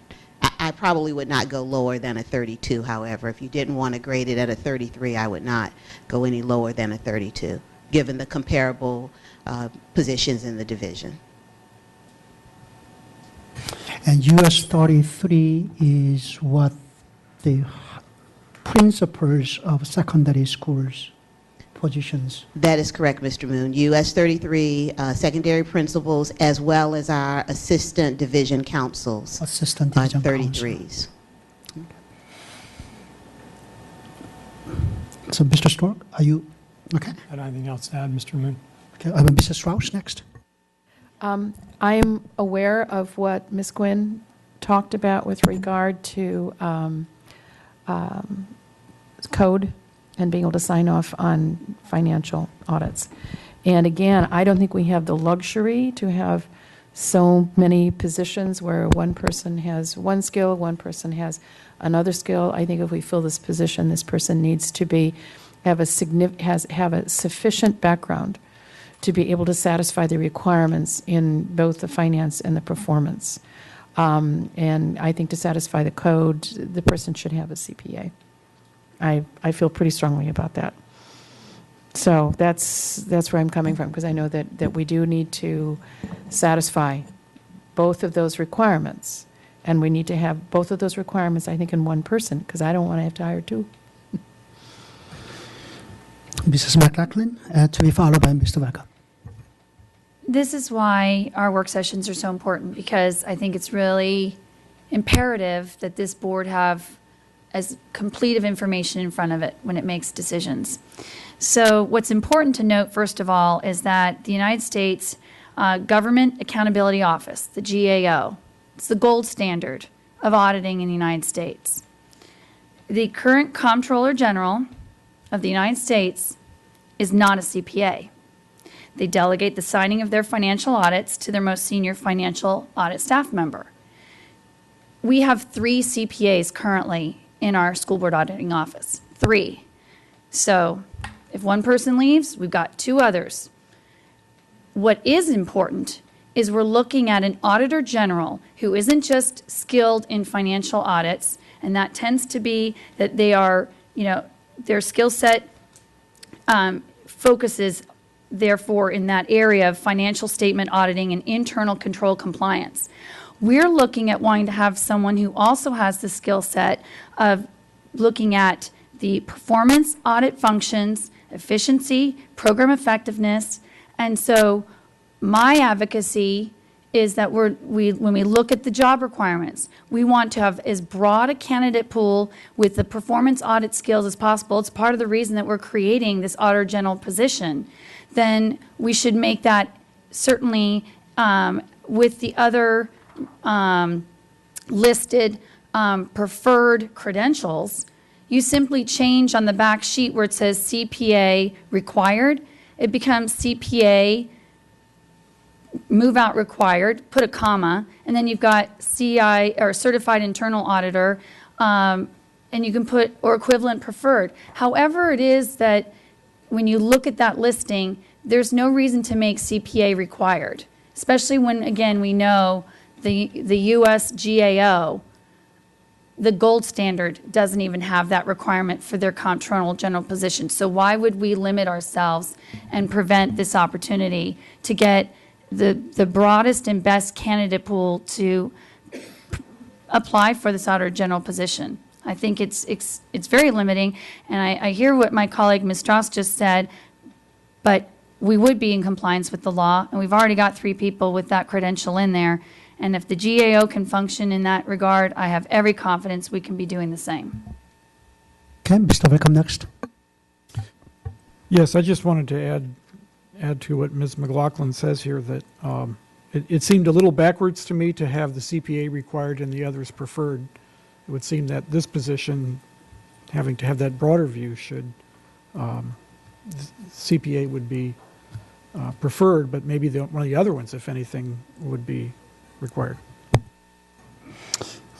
I probably would not go lower than a 32, however. If you didn't want to grade it at a 33, I would not go any lower than a 32, given the comparable positions in the division. And US 33 is what the principals of secondary schools positions. That is correct, Mr. Moon. US 33 secondary principals as well as our assistant division councils. Assistant division 33s. Okay. So, Mr. Stork, are you okay? I don't have anything else to add, Mr. Moon. Okay, Mrs. Strauss next. I am aware of what Ms. Gwynn talked about with regard to code and being able to sign off on financial audits. And again, I don't think we have the luxury to have so many positions where one person has one skill, one person has another skill. I think if we fill this position, this person needs to be have a sufficient background to be able to satisfy the requirements in both the finance and the performance. And I think to satisfy the code, the person should have a CPA. I feel pretty strongly about that. So that's where I'm coming from, because I know that we do need to satisfy both of those requirements. And we need to have both of those requirements, I think, in one person, because I don't want to have to hire two. Mrs. McLaughlin, to be followed by Mr. Vaca. This is why our work sessions are so important, because I think it's really imperative that this board have as complete of information in front of it when it makes decisions. So what's important to note, first of all, is that the United States Government Accountability Office, the GAO, it's the gold standard of auditing in the United States. The current Comptroller General of the United States is not a CPA. They delegate the signing of their financial audits to their most senior financial audit staff member. We have 3 CPAs currently in our school board auditing office. 3. So if one person leaves, we've got 2 others. What is important is we're looking at an auditor general who isn't just skilled in financial audits, and that tends to be that they are, their skill set focuses, therefore, in that area of financial statement auditing and internal control compliance. We're looking at wanting to have someone who also has the skill set of looking at the performance audit functions, efficiency, program effectiveness, and so my advocacy is that when we look at the job requirements, we want to have as broad a candidate pool with the performance audit skills as possible. It's part of the reason that we're creating this auditor general position. Then we should make that certainly with the other listed preferred credentials. You simply change on the back sheet where it says CPA required. It becomes CPA move out required, put a comma, and then you've got CI or certified internal auditor, and you can put or equivalent preferred. However it is that when you look at that listing, there's no reason to make CPA required, especially when, again, we know the US GAO, the gold standard, doesn't even have that requirement for their comptroller general position. So why would we limit ourselves and prevent this opportunity to get the broadest and best candidate pool to apply for this auditor general position? I think it's very limiting, and I hear what my colleague Ms. Strauss just said, but we would be in compliance with the law, and we've already got 3 people with that credential in there, and if the GAO can function in that regard, I have every confidence we can be doing the same. Okay, Mr. Welcome next. Yes, I just wanted to add to what Ms. McLaughlin says here, that it seemed a little backwards to me to have the CPA required and the others preferred. It would seem that this position, having to have that broader view, should CPA would be preferred, but maybe one of the other ones, if anything, would be required.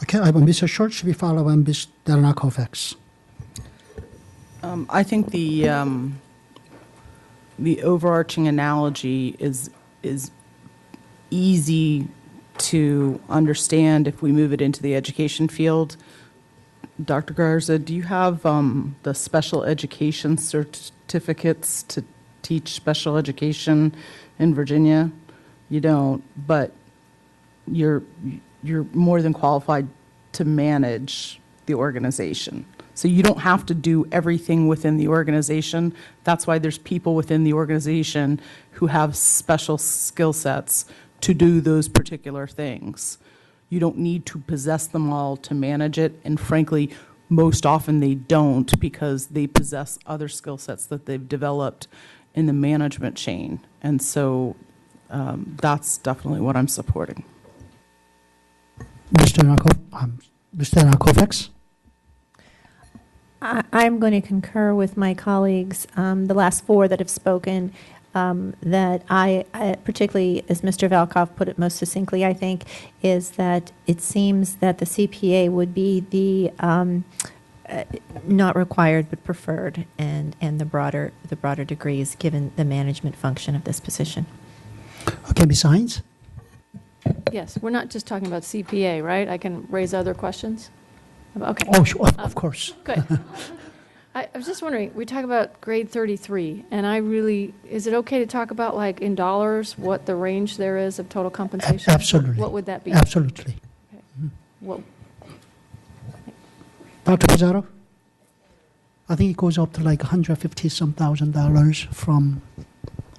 Okay, I have Mr. Short to be followed by Ms. Delana Kovacs. I think the overarching analogy is easy to understand if we move it into the education field. Dr. Garza, do you have the special education certificates to teach special education in Virginia? You don't, but you're more than qualified to manage the organization. So you don't have to do everything within the organization. That's why there's people within the organization who have special skill sets to do those particular things. You don't need to possess them all to manage it, and frankly, most often they don't, because they possess other skill sets that they've developed in the management chain. And so that's definitely what I'm supporting. Mr. Kovacs. I'm going to concur with my colleagues, the last 4 that have spoken, that I particularly, as Mr. Valkov put it most succinctly, I think, is that it seems that the CPA would be the not required, but preferred, and the broader degrees, given the management function of this position. Okay, Ms. Hines? Yes, we're not just talking about CPA, right? I can raise other questions? Okay. Oh, sure, of course. Good. I was just wondering, we talk about grade 33, and is it okay to talk about, like, in dollars, what the range there is of total compensation? Absolutely. What would that be? Absolutely. What, Dr. Pizarro? I think it goes up to like $150-some thousand from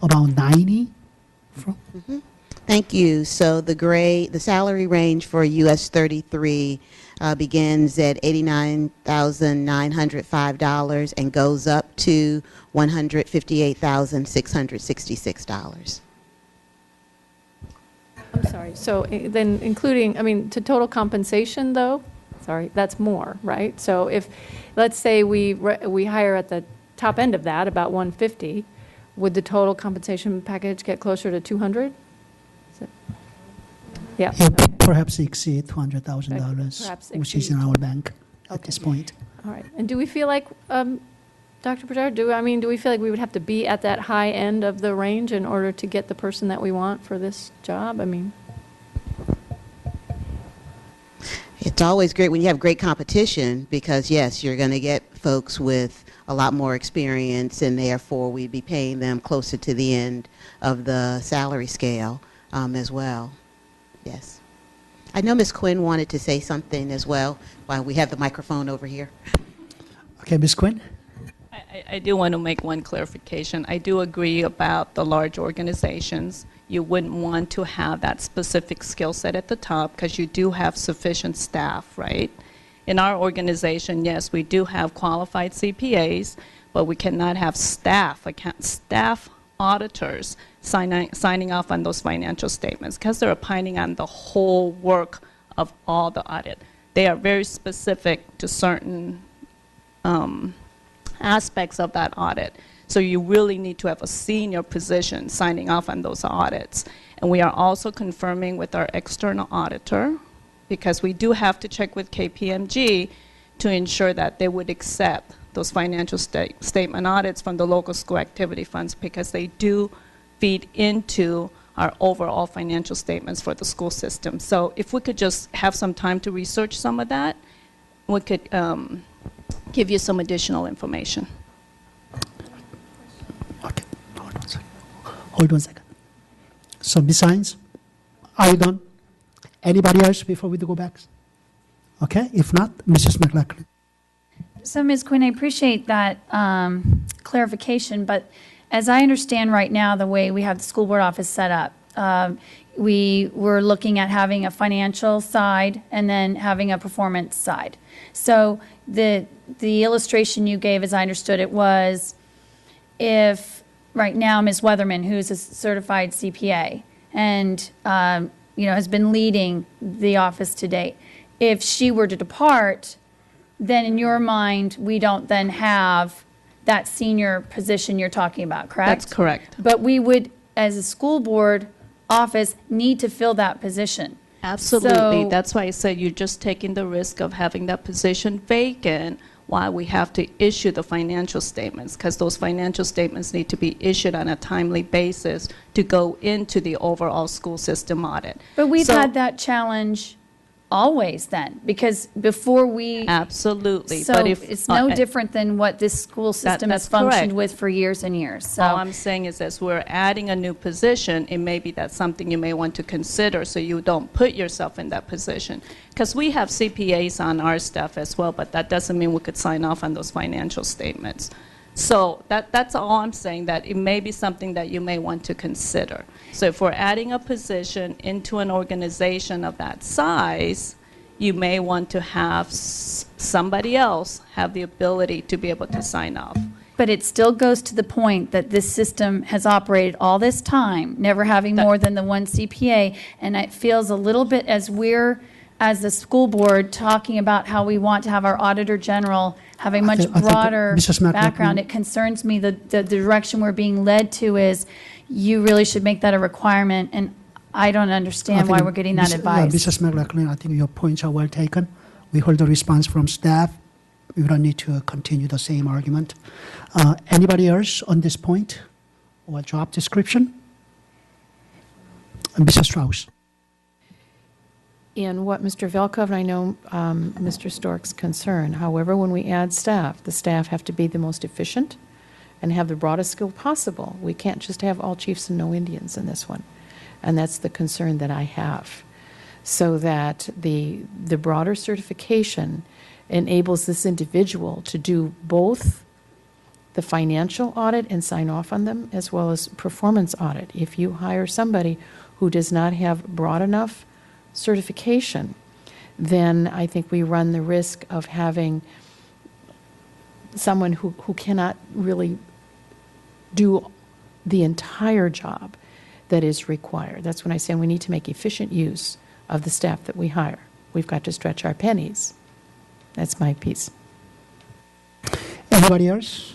about 90 from. Thank you. So the salary range for US 33 begins at $89,905 and goes up to $158,666. I'm sorry, so then including, to total compensation, though? Sorry, that's more, right? So if, let's say we hire at the top end of that, about 150, would the total compensation package get closer to 200? Yeah. Perhaps exceed $200,000, Perhaps which is in our bank at this point. All right. And do we feel like, Dr. Pajaro, do we feel like we would have to be at that high end of the range in order to get the person that we want for this job? It's always great when you have great competition because, yes, you're going to get folks with a lot more experience, and therefore we'd be paying them closer to the end of the salary scale as well. Yes. I know Ms. Quinn wanted to say something as well while we have the microphone over here. Okay, Ms. Quinn? I do want to make one clarification. I do agree about the large organizations. You wouldn't want to have that specific skill set at the top because you do have sufficient staff, right? In our organization, yes, we do have qualified CPAs, but we cannot have staff auditors signing off on those financial statements because they're opining on the whole work of all the audit. They are very specific to certain aspects of that audit. So you really need to have a senior position signing off on those audits. And we are also confirming with our external auditor, because we do have to check with KPMG to ensure that they would accept those financial statement audits from the local school activity funds, because they do feed into our overall financial statements for the school system. So if we could just have some time to research some of that, we could give you some additional information. Okay, hold on a second. So besides, are you done? Anybody else before we go back? Okay, if not, Mrs. McLaughlin. So, Ms. Quinn, I appreciate that clarification, but as I understand right now, the way we have the school board office set up, we were looking at having a financial side and then having a performance side. So the illustration you gave, as I understood it, was if right now Ms. Weatherman, who's a certified CPA and has been leading the office to date, if she were to depart, then in your mind, we don't then have that senior position you're talking about, correct? That's correct. But we would, as a school board office, need to fill that position. Absolutely. So, that's why I said you're just taking the risk of having that position vacant while we have to issue the financial statements, because those financial statements need to be issued on a timely basis to go into the overall school system audit. but we've had that challenge always then, because before we... Absolutely. So but if, it's no different than what this school system has that's functioned correct. with for years and years. So All I'm saying is as we're adding a new position, it may be that's something you may want to consider so you don't put yourself in that position. Because we have CPAs on our staff as well, but that doesn't mean we could sign off on those financial statements. So that's all I'm saying, that it may be something that you may want to consider. So if we're adding a position into an organization of that size, you may want to have somebody else have the ability to be able to sign off. But it still goes to the point that this system has operated all this time, never having more than the one CPA, and it feels a little bit as we're, as the school board, talking about how we want to have our Auditor General have a much think broader Mrs. McLaughlin- background. It concerns me that the direction we're being led to is you really should make that a requirement, and I don't understand why we're getting that advice. Mrs. McLaughlin, I think your points are well taken. We heard the response from staff, We don't need to continue the same argument. Anybody else on this point or job description? Mrs. Strauss. In what Mr. Velkov, and I know Mr. Stork's concern, however, when we add staff, the staff have to be the most efficient and have the broadest skill possible. We can't just have all chiefs and no Indians in this one. And that's the concern that I have. So that the broader certification enables this individual to do both the financial audit and sign off on them, as well as performance audit. If you hire somebody who does not have broad enough certification, then I think we run the risk of having someone who cannot really do the entire job that is required. That's when I say we need to make efficient use of the staff that we hire. We've got to stretch our pennies. That's my piece. Anybody else?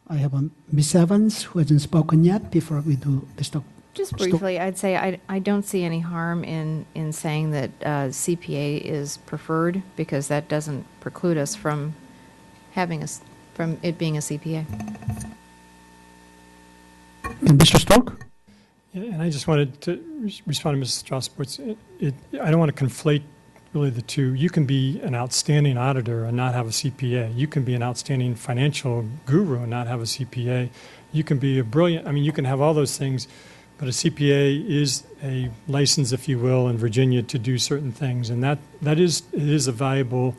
I have Ms. Evans, who hasn't spoken yet, before we do Mr. Just briefly, I'd say I don't see any harm in saying that CPA is preferred, because that doesn't preclude us from having from it being a CPA. And Mr. Stork? Yeah, and I just wanted to respond to Mrs. Strauss. I don't want to conflate really the two. You can be an outstanding auditor and not have a CPA. You can be an outstanding financial guru and not have a CPA. You can be you can have all those things, but a CPA is a license, if you will, in Virginia to do certain things, and it is a valuable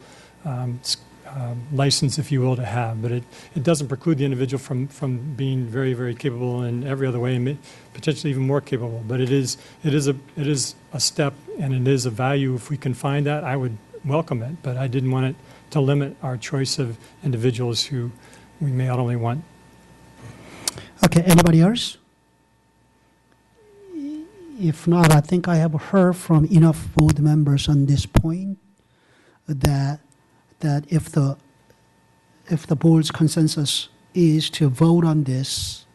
license, if you will, to have. But it doesn't preclude the individual from being very, very capable in every other way, and potentially even more capable. But it is a step, and it is a value. If we can find that, I would welcome it. But I didn't want it to limit our choice of individuals who we may not only want. Okay, anybody else? If not, I think I have heard from enough board members on this point that if the board's consensus is to vote on this,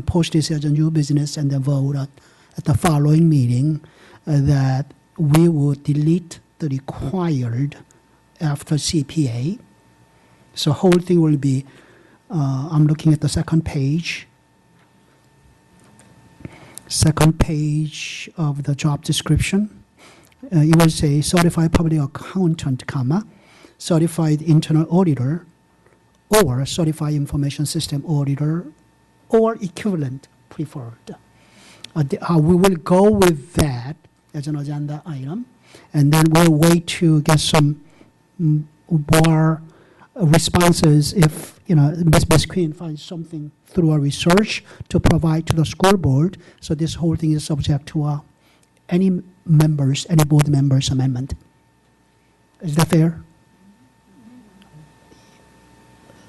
post this as a new business and then vote at the following meeting, that we would delete the required after CPA. So whole thing will be, I'm looking at the second page of the job description. You will say certified public accountant, certified internal auditor, or certified information system auditor, or equivalent preferred. We will go with that as an agenda item, and then we'll wait to get some more responses if Ms. Queen finds something through our research to provide to the school board. So this whole thing is subject to any board members' amendment. Is that fair?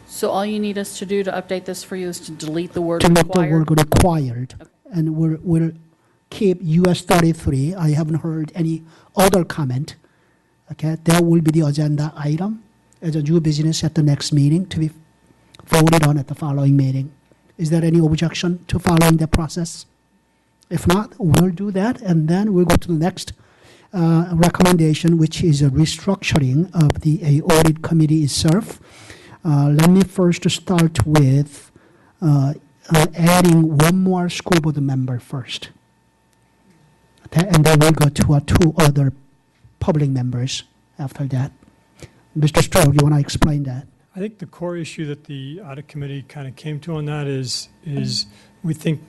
So all you need us to do to update this for you is to delete the word to make required? the word required. Okay. And we'll keep US 33. I haven't heard any other comment. Okay, that will be the agenda item as a new business at the next meeting to be voted on at the following meeting. Is there any objection to following the process? If not, we'll do that, and then we'll go to the next recommendation, which is a restructuring of the audit committee itself. Let me first start with adding one more school board member first. Okay, and then we'll go to two other public members after that. Mr. Stroh, you want to explain that? I think the core issue that the audit committee kind of came to on that is we think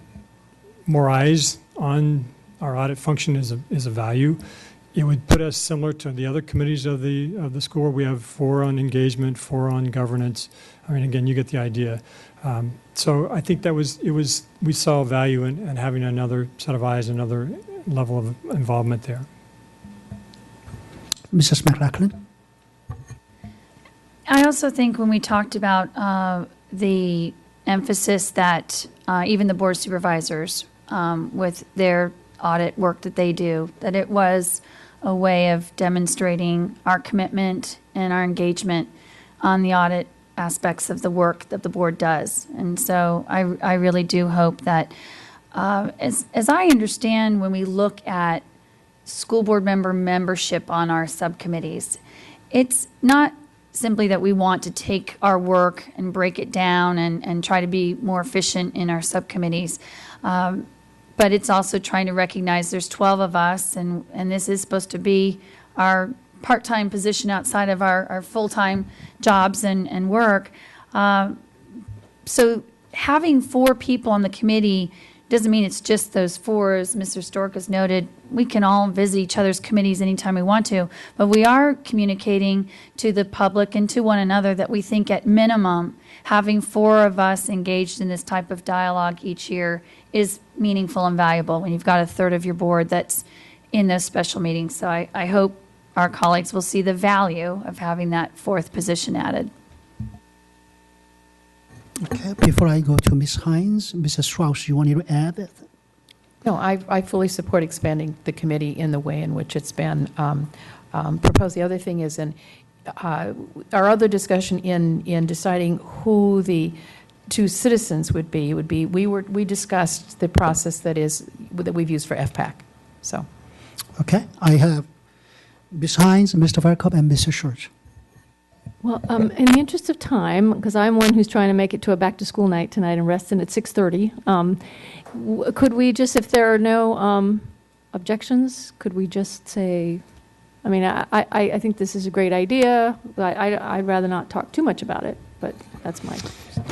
more eyes on our audit function is a value. It would put us similar to the other committees of the school. We have 4 on engagement, 4 on governance. I mean, again, you get the idea. So I think we saw value in having another set of eyes, another level of involvement there. Mrs. McLachlan? I also think when we talked about the emphasis that even the board of supervisors, with their audit work that they do, that it was a way of demonstrating our commitment and our engagement on the audit aspects of the work that the board does. And so I really do hope that, as I understand, when we look at school board membership on our subcommittees, it's not simply that we want to take our work and break it down and try to be more efficient in our subcommittees. But it's also trying to recognize there's 12 of us, and this is supposed to be our part-time position outside of our full-time jobs and work. So having 4 people on the committee doesn't mean it's just those 4. As Mr. Stork has noted, we can all visit each other's committees anytime we want to, but we are communicating to the public and to one another that we think at minimum having 4 of us engaged in this type of dialogue each year is meaningful and valuable when you've got a third of your board that's in those special meetings. So I hope our colleagues will see the value of having that 4th position added. Okay, before I go to Ms. Hines, Mrs. Strauss, you wanted to add? No, I fully support expanding the committee in the way in which it's been proposed. The other thing is, our other discussion in deciding who the 2 citizens would be, we discussed the process that we've used for FPAC. So, Okay, I have Ms. Hines, Mr. Verkop, and Mr. Schurz. Well, in the interest of time, because I'm one who's trying to make it to a back-to-school night tonight and resting at 6:30, could we just, if there are no objections, could we just say, I mean, I think this is a great idea, but I'd rather not talk too much about it, but that's my...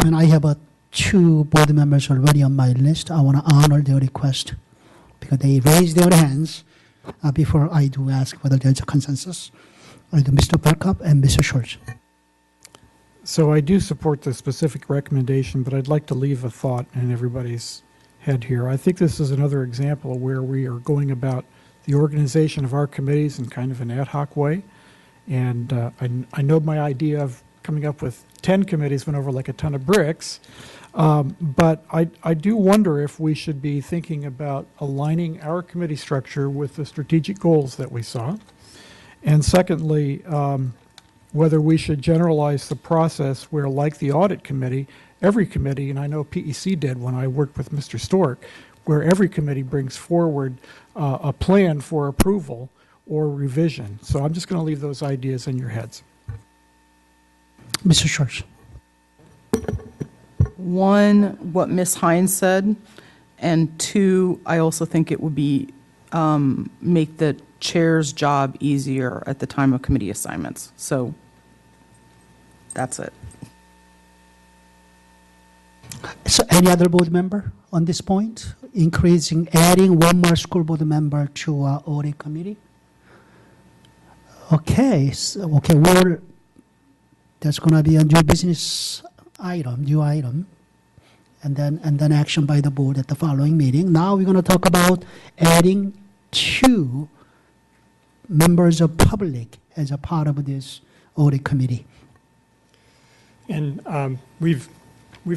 And I have 2 board members already on my list. I want to honor their request because they raised their hands before I do ask whether there's a consensus. I do Mr. Verkop and Mr. Schurz. So I do support the specific recommendation, but I'd like to leave a thought in everybody's head here. I think this is another example where we are going about the organization of our committees in kind of an ad hoc way. And I know my idea of coming up with 10 committees went over like a ton of bricks, but I do wonder if we should be thinking about aligning our committee structure with the strategic goals that we saw. And secondly, whether we should generalize the process where, like the audit committee, every committee, and I know PEC did when I worked with Mr. Stork, where every committee brings forward a plan for approval or revision. So I'm just going to leave those ideas in your heads. Mr. Schurz. 1, what Ms. Hines said, and 2, I also think it would be make the chair's job easier at the time of committee assignments. So that's it. So any other board member on this point? Adding 1 more school board member to our audit committee? Okay, that's going to be a new business item, and then action by the board at the following meeting. Now we're going to talk about adding 2 members of public as a part of this audit committee. And we've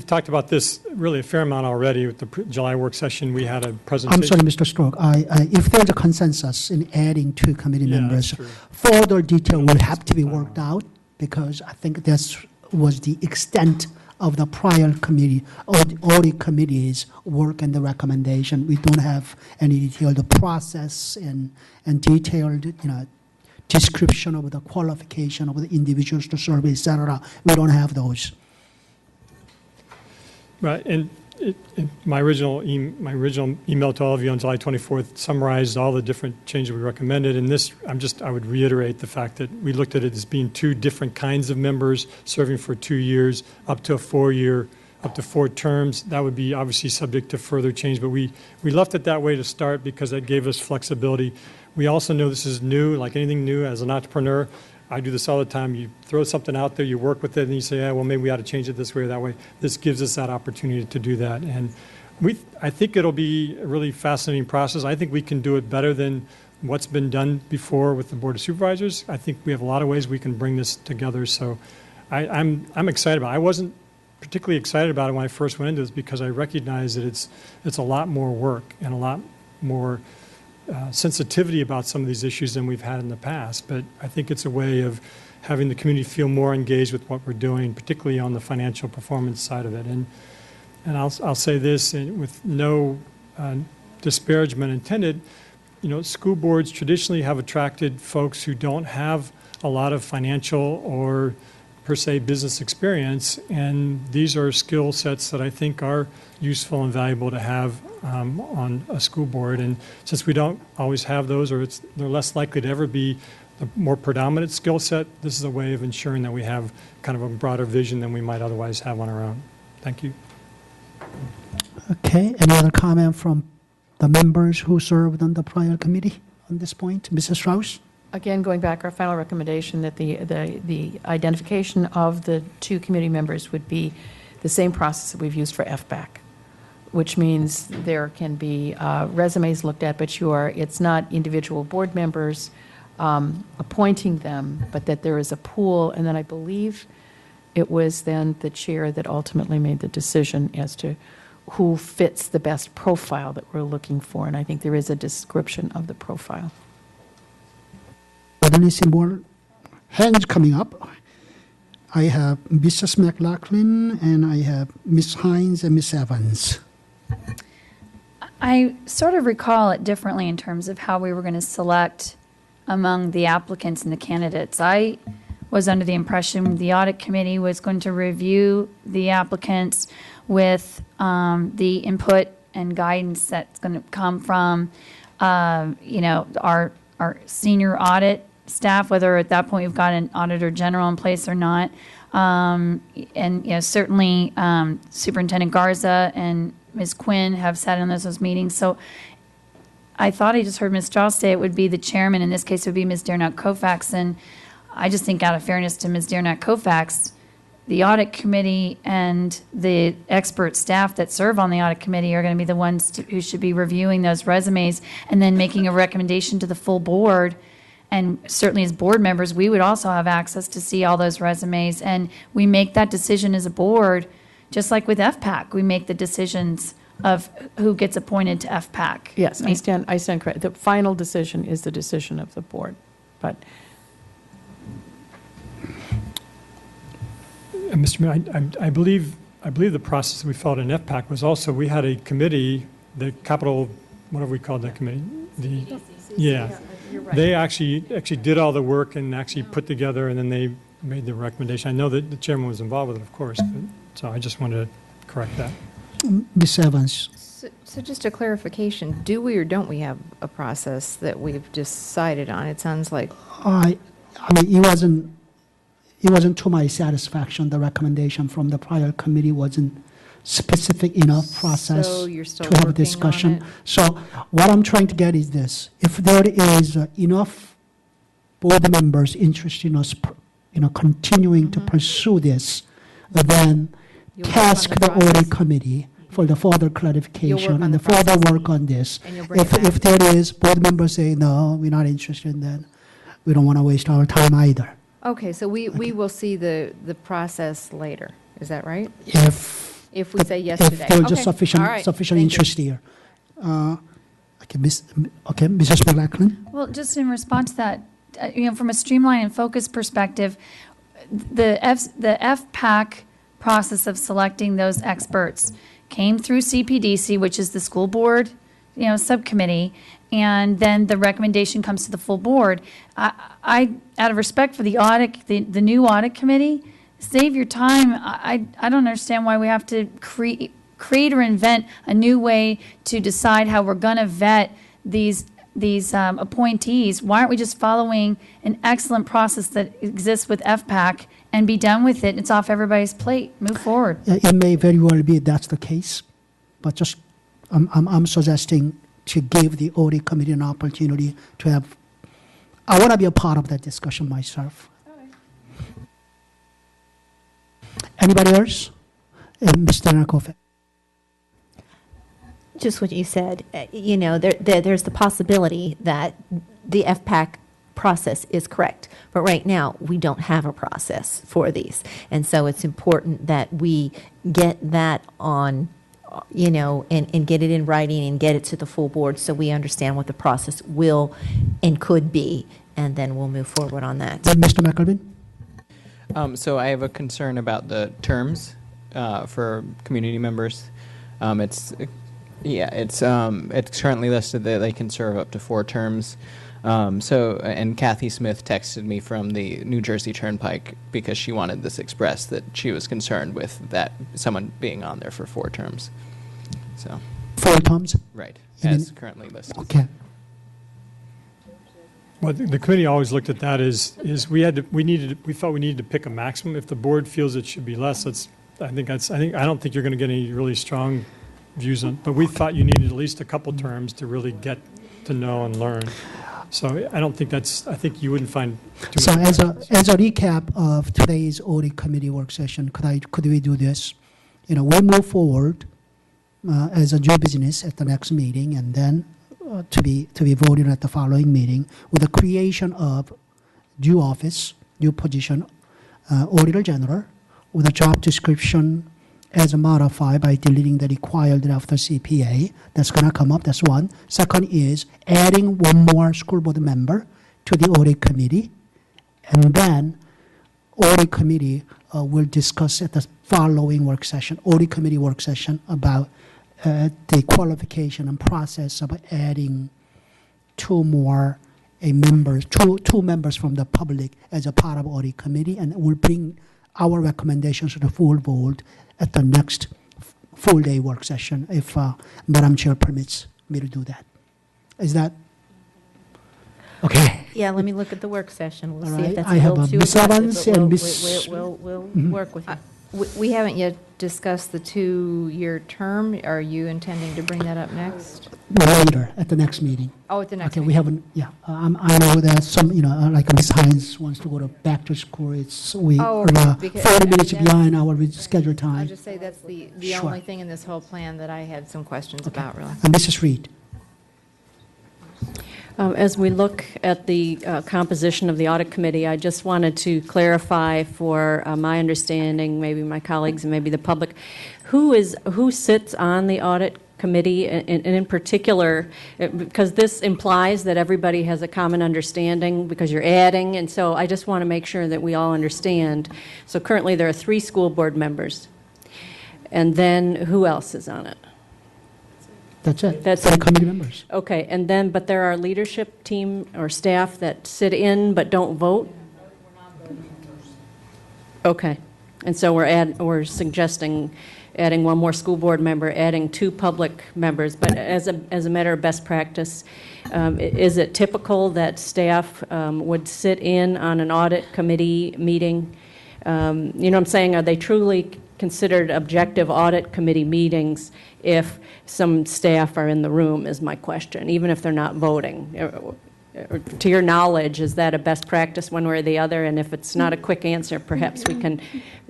talked about this really a fair amount already with the July work session. We had a presentation. I'm sorry, Mr. Stork. If there's a consensus in adding 2 committee members, further detail will have to be worked out because I think that was the extent of the prior committee, audit committee's work and the recommendation. We don't have any detailed process and detailed, description of the qualification of the individuals to serve, et cetera. We don't have those. Right, and my original email to all of you on July 24th summarized all the different changes we recommended. And this, I would reiterate the fact that we looked at it as being 2 different kinds of members serving for 2 years, up to 4 terms. That would be obviously subject to further change, but we left it that way to start because that gave us flexibility. We also know this is new, like anything new as an entrepreneur. I do this all the time. You throw something out there, you work with it, and you say, well, maybe we ought to change it this way or that way. This gives us that opportunity to do that. And I think it'll be a really fascinating process. I think we can do it better than what's been done before with the Board of Supervisors. I think we have a lot of ways we can bring this together. So I'm excited about it. I wasn't particularly excited about it when I first went into this because I recognize that it's a lot more work and a lot more sensitivity about some of these issues than we've had in the past. But I think it's a way of having the community feel more engaged with what we're doing, particularly on the financial performance side of it. And I'll say this, and with no disparagement intended, school boards traditionally have attracted folks who don't have a lot of financial or per se business experience, and these are skill sets that I think are useful and valuable to have on a school board. And since we don't always have those, or they're less likely to ever be the more predominant skill set, this is a way of ensuring that we have kind of a broader vision than we might otherwise have on our own. Thank you. Okay, any other comment from the members who served on the prior committee on this point? Mrs. Strauss? Again, going back, our final recommendation that the identification of the two committee members would be the same process that we've used for FBAC, which means there can be resumes looked at, but it's not individual board members appointing them, but that there is a pool, and then I believe it was then the chair that ultimately made the decision as to who fits the best profile that we're looking for, and I think there is a description of the profile. Are there any more hands coming up? I have Mrs. McLaughlin, and I have Ms. Hines and Ms. Evans. I sort of recall it differently in terms of how we were going to select among the applicants and the candidates. I was under the impression the audit committee was going to review the applicants with the input and guidance that's going to come from, our senior audit staff, whether at that point we've got an auditor general in place or not. Certainly Superintendent Garza and Ms. Quinn have sat in those meetings. So I thought I just heard Ms. Strauss say it would be the chairman. In this case, it would be Ms. Dearnott-Koufax. And I just think out of fairness to Ms. Dearnott-Koufax, the audit committee and the expert staff that serve on the audit committee are going to be the ones who should be reviewing those resumes and then making a recommendation to the full board. And certainly as board members, we would also have access to see all those resumes. And we make that decision as a board, just like with FPAC. We make the decisions of who gets appointed to FPAC. Yes, I stand correct. The final decision is the decision of the board, but. Mr. Mayor, I believe the process we followed in FPAC was also, we had a committee, the capital, whatever we called that committee? Yeah. They actually did all the work and actually put together, and then they made the recommendation. I know that the chairman was involved with it, of course, so I just wanted to correct that. Ms. Evans. So just a clarification, do we or don't we have a process that we've decided on? It sounds like. I mean, it wasn't to my satisfaction. The recommendation from the prior committee wasn't specific enough process So you're still to have a working on discussion. it? So what I'm trying to get is this: if there is enough board members interested in us, continuing to pursue this, then You'll work task on the the audit process. committee for the further clarification on and the the further process work on this. and you'll bring it If back. there is board members say no, we're not interested, then we don't want to waste our time either. Okay, so we will see the process later. Is that right? If If we say yes today. if there's Okay. sufficient All right. sufficient Thank you. interest here. Mrs. McLaughlin. Well, just in response to that, from a streamline and focus perspective, the FPAC process of selecting those experts came through CPDC, which is the school board, subcommittee, and then the recommendation comes to the full board. I out of respect for the audit, the new audit committee, save your time. I don't understand why we have to create or invent a new way to decide how we're going to vet these appointees. Why aren't we just following an excellent process that exists with FPAC and be done with it? It's off everybody's plate. Move forward. It may very well be that's the case, but just I'm suggesting to give the audit committee an opportunity to have. I want to be a part of that discussion myself. Anybody else? Mr. Narkovic. Just what you said, there's the possibility that the FPAC process is correct. But right now, we don't have a process for these. And so it's important that we get that on, and get it in writing and get it to the full board so we understand what the process will and could be. And then we'll move forward on that. Mr. McElvin? So I have a concern about the terms for community members. It's currently listed that they can serve up to 4 terms. And Kathy Smith texted me from the New Jersey Turnpike because she wanted this expressed, that she was concerned with that someone being on there for 4 terms. So, 4 terms? right, You as mean- currently listed. Okay. Well, the committee always looked at that as we felt we needed to pick a maximum. If the board feels it should be less, I don't think you're going to get any really strong views on, but we thought you needed at least a couple terms to really get to know and learn. So I don't think I think you wouldn't find too So much. as a recap of today's audit committee work session, could we do this? We'll move forward as a new business at the next meeting, and then to be voted at the following meeting with the creation of new office, new position, Auditor General, with a job description as modified by deleting the required after CPA. That's going to come up. That's one. Second is adding one more school board member to the audit committee, and then audit committee will discuss at the following work session, audit committee work session, about the qualification and process of adding 2 more members, two members from the public as a part of audit committee, and we'll bring our recommendations to the full vote at the next full day work session, if Madam Chair permits me to do that. Is that okay? Yeah, let me look at the work session. We'll All see if right. that's I a have little too Ms. aggressive, Evans but and we'll- Ms. We'll work with you. We haven't yet discussed the 2-year term. Are you intending to bring that up next? Later at the next meeting. Oh, at the next Okay, meeting. we haven't, yeah. I know that some, like Ms. Hines wants to go back to school. We Oh, are because- 40 minutes yeah. behind our scheduled I'll time. just say that's the Sure. only thing in this whole plan that I had some questions about, really. And Mrs. Reed. As we look at the composition of the audit committee, I just wanted to clarify for my understanding, maybe my colleagues and maybe the public, who sits on the audit committee, and in particular, because this implies that everybody has a common understanding because you're adding, and so I just want to make sure that we all understand. So currently there are 3 school board members, and then who else is on it? That's it. That's For the it. committee members. Okay, and then, but there are leadership team or staff that sit in but don't vote? Okay, and so we're suggesting adding 1 more school board member, adding 2 public members, but as a matter of best practice, is it typical that staff would sit in on an audit committee meeting? You know what I'm saying? Are they truly considered objective audit committee meetings if some staff are in the room, is my question, even if they're not voting? To your knowledge, is that a best practice one way or the other? And if it's not a quick answer, perhaps we can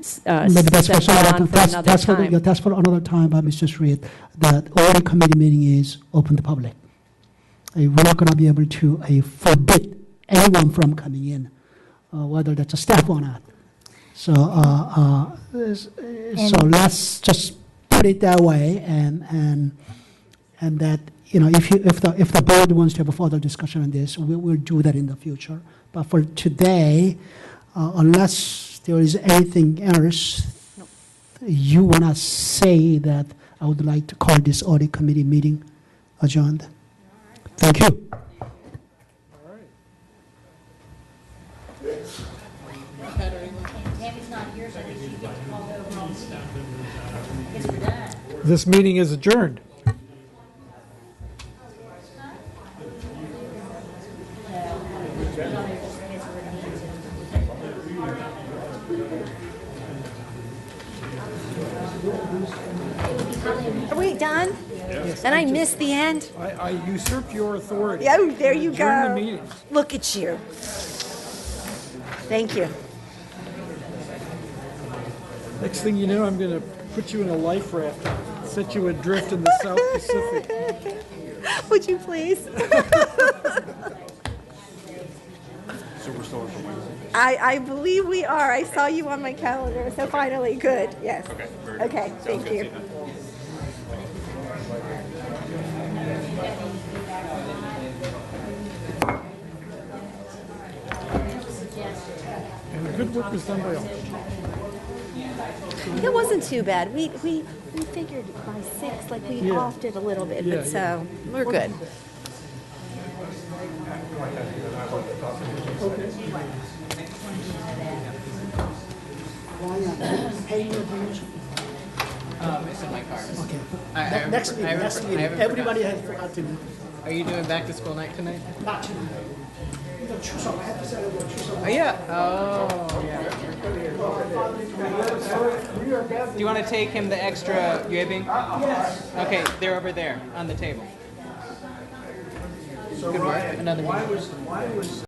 set Maybe that's for that on for another that's for time. that's for another time, Mrs. Reed. That audit committee meeting is open to public. We're not going to be able to forbid anyone from coming in, whether that's a staff or not. So, so let's just put it that way, and that if the board wants to have a further discussion on this, we'll do that in the future. But for today, unless there is anything else you want to say, that I would like to call this audit committee meeting adjourned. Thank you. This meeting is adjourned. Are we done? Yes, And I missed the end? I usurped your authority. Oh, there you During the go. meeting. Look at you. Thank you. Next thing you know, I'm going to put you in a life raft, set you adrift in the South Pacific. Would you please? So we're still I believe we are. I saw you on my calendar, so finally, good, yes. Okay, very good. Okay, Sounds thank good. you. See then. And the good work was done by all. It wasn't too bad. We figured by 6, like we Yeah. offed it a little bit, Yeah, but so we're good. paying your dues? It's in my car. Okay. Next meeting, everybody has forgot to. Are you doing back to school night tonight? Not tonight. I have to say Oh, yeah. Oh, yeah. Do you want to take him the extra ribbing? Yes. Okay, they're over there on the table. Good work. Another meeting.